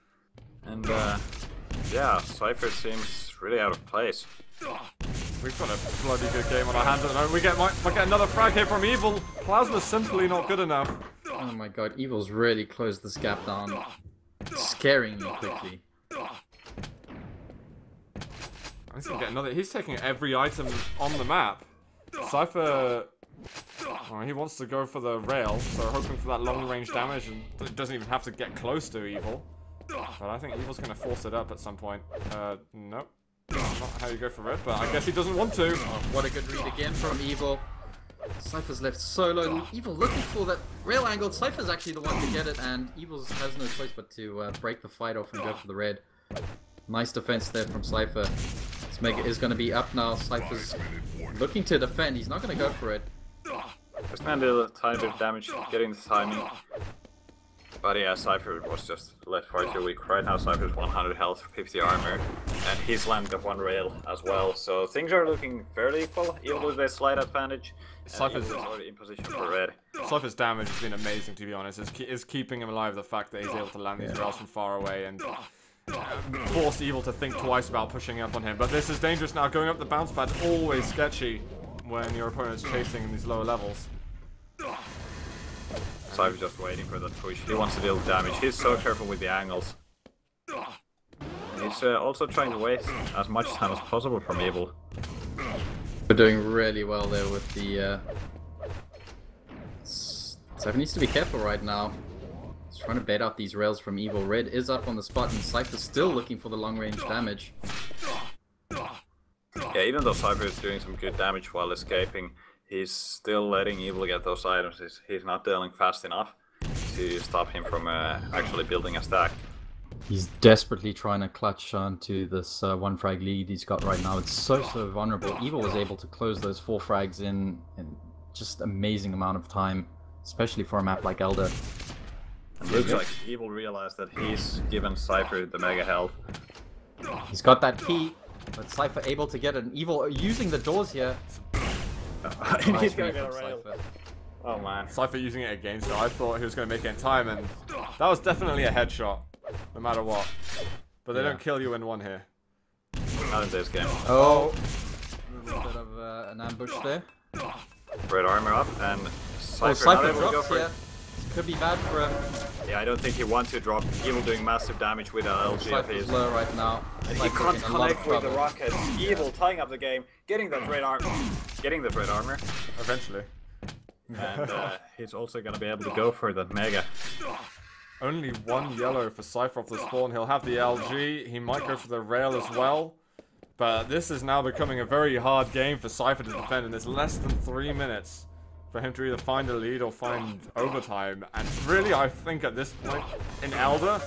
And yeah, Cypher seems really out of place. We've got a bloody good game on our hands at the moment. We might get another frag here from Evil. Plasma's simply not good enough. Oh my god, Evil's really closed this gap down. Scaring me quickly. He's gonna get another. He's taking every item on the map. Cypher, well, he wants to go for the rail, so hoping for that long-range damage, and it doesn't even have to get close to Evil. But I think Evil's gonna force it up at some point. Nope. That's not how you go for red, but I guess he doesn't want to. Oh, what a good read again from Evil. Cypher's left so low. Evil looking for that rail angle. Cypher's actually the one to get it, and Evil has no choice but to break the fight off and go for the red. Nice defense there from Cypher. This Mega is going to be up now. Cypher's 5-minute warning. looking to defend. He's not going to go for it. Just a little tiny bit of damage, getting the timing. But yeah, Cypher was just left far too weak. Right now Cypher's 100 health, 50 armor, and he's landed up one rail as well. So things are looking fairly equal, even with a slight advantage. Cypher's already in position for red. Cypher's damage has been amazing, to be honest. Is keeping him alive the fact that he's able to land these rails from far away and force Evil to think twice about pushing up on him. But this is dangerous now. Going up the bounce pad, always sketchy when your opponent's chasing in these lower levels. Cypher's just waiting for that push. He wants to deal damage. He's so careful with the angles. And he's also trying to waste as much time as possible from Evil. We're doing really well there with the... Cypher needs to be careful right now. He's trying to bait out these rails from Evil. Red is up on the spot, and Cypher's still looking for the long-range damage. Yeah, even though Cypher is doing some good damage while escaping, He's still letting Evil get those items. He's not dealing fast enough to stop him from actually building a stack. He's desperately trying to clutch onto this one frag lead he's got right now. It's so vulnerable. Evil was able to close those 4 frags in just amazing amount of time, especially for a map like Elder. It looks like Evil realized that he's given Cypher the mega health. He's got that key, but Cypher able to get an Evil using the doors here. And he's Nice gonna read get a from rail. Cypher. Oh man. Cypher using it again, so I thought he was going to make it in time, and that was definitely a headshot, no matter what. But they don't kill you in one here. Not in this game. Oh, a little bit of an ambush there. Red armor up and Cypher, Oh, Cypher not able to go drops for here. it. This could be bad for him. Yeah, I don't think he wants to drop. Evil doing massive damage with an LG of Cypher's his. low right now. And he Cypher's can't in a lot of connect with the trouble. rockets. Evil tying up the game, getting that red armor, Eventually. and he's also gonna be able to go for that mega. Only 1 yellow for Cypher off the spawn. He'll have the LG. He might go for the rail as well. But this is now becoming a very hard game for Cypher to defend, and there's less than 3 minutes for him to either find a lead or find overtime. And really, I think at this point in Elder,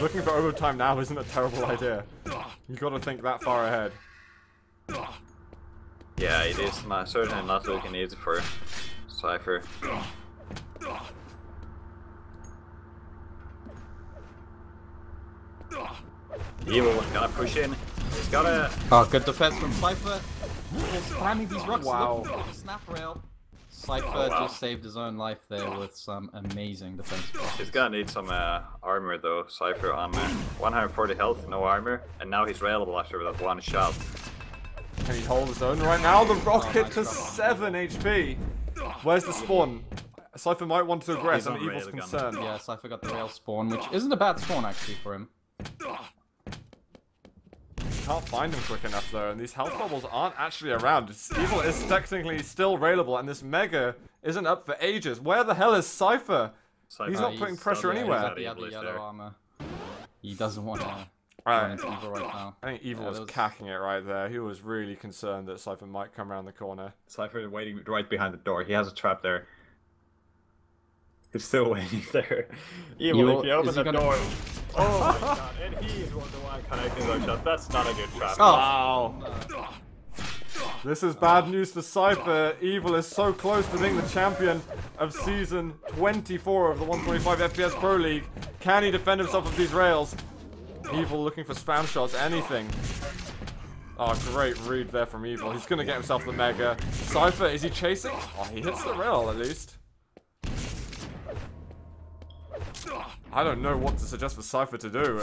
looking for overtime now isn't a terrible idea. You got to think that far ahead. Yeah, it is certainly not looking easy for Cypher. Evil gonna push in. He's gotta. Oh, good defense from Cypher. He's spamming these rocks Wow. looking for the snap rail. Cypher just saved his own life there with some amazing defense. He's gonna need some armor though. Cypher on 140 health, no armor, and now he's railable after that one shot. Can he hold his own right now? The rocket nice to shot. 7 HP. Where's the spawn? Cypher might want to aggress, He's on and Evil's railgun. concerned. Yeah, Cypher got the rail spawn, which isn't a bad spawn actually for him. Can't find him quick enough though, and these health bubbles aren't actually around. Evil is technically still railable, and this mega isn't up for ages. Where the hell is Cypher? He's not putting pressure yeah, anywhere. He's at the Evil other is yellow there. armor. He doesn't want to run Right. into Evil right now. I think Evil Yeah, was that was- cacking it right there. He was really concerned that Cypher might come around the corner. Cypher is waiting right behind the door. He has a trap there. He's still waiting there. Evil, if you open is he the gonna- door. Oh my god, and he's the one connecting those shots. That's not a good trap. Oh. Wow. This is bad news for Cypher. Evil is so close to being the champion of Season 24 of the 125 FPS Pro League. Can he defend himself with these rails? Evil looking for spam shots, anything. Oh, great read there from Evil. He's going to get himself the mega. Cypher, is he chasing? Oh, he hits the rail at least. I don't know what to suggest for Cypher to do.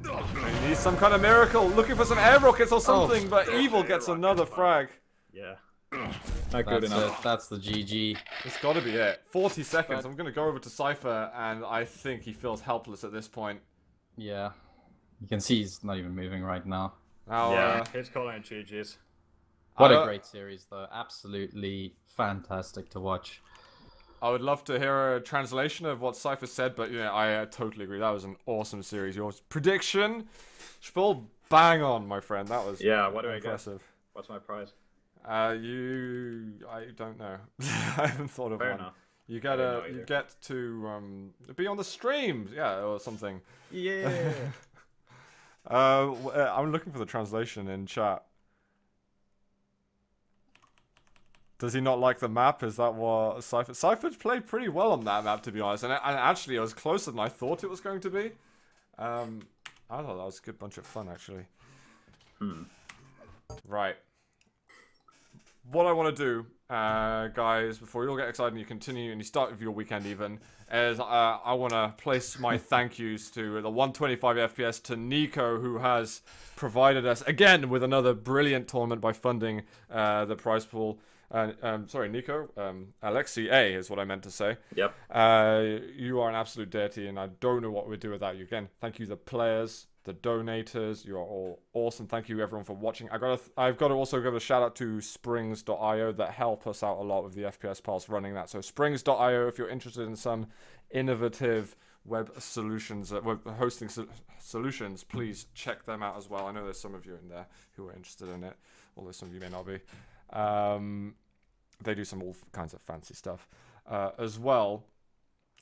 He needs some kind of miracle. Looking for some air rockets or something, but Evil gets another frag. Yeah. Not good That's enough. it. That's the GG. It's got to be it. 40 seconds. I'm going to go over to Cypher, and I think he feels helpless at this point. Yeah. You can see he's not even moving right now. Now, Yeah, he's calling it GG's. What I- a great series, though. Absolutely fantastic to watch. I would love to hear a translation of what Cypher said, but yeah, I totally agree. That was an awesome series. Your prediction, Spiel, bang on, my friend. That was Yeah, what do I get? impressive. What's my prize? I don't know. I haven't thought of Fair one. enough. You I don't know you either. get to be on the stream, yeah, or something. Yeah. I'm looking for the translation in chat. Does he not like the map? Is that what Cypher? Cypher's played pretty well on that map, to be honest. And actually, it was closer than I thought it was going to be. I thought that was a good bunch of fun, actually. Right. What I want to do, guys, before you all get excited and you continue and you start with your weekend even, is I want to place my thank yous to the 125 FPS to Nico, who has provided us again with another brilliant tournament by funding the prize pool. Sorry, Nico. Alexi A is what I meant to say. Yep. You are an absolute deity, and I don't know what we'd do without you. Again, thank you, the players, the donators. You are all awesome. Thank you, everyone, for watching. I've got to also give a shout out to Springs.io that help us out a lot with the FPS Pulse running that. So Springs.io, if you're interested in some innovative web solutions, web hosting solutions, please check them out as well. I know there's some of you in there who are interested in it, although some of you may not be. they do all kinds of fancy stuff. As well,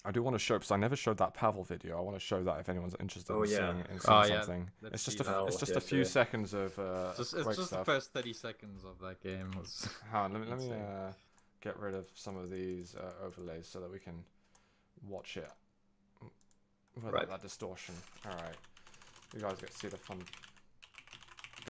I do want to show, because I never showed that Pavel video. I want to show that if anyone's interested in seeing something. Let's It's see that. just a few seconds of It's great just stuff. the first 30 seconds of that game. Was Let me get rid of some of these overlays so that we can watch it without that distortion. All right, you guys get to see the fun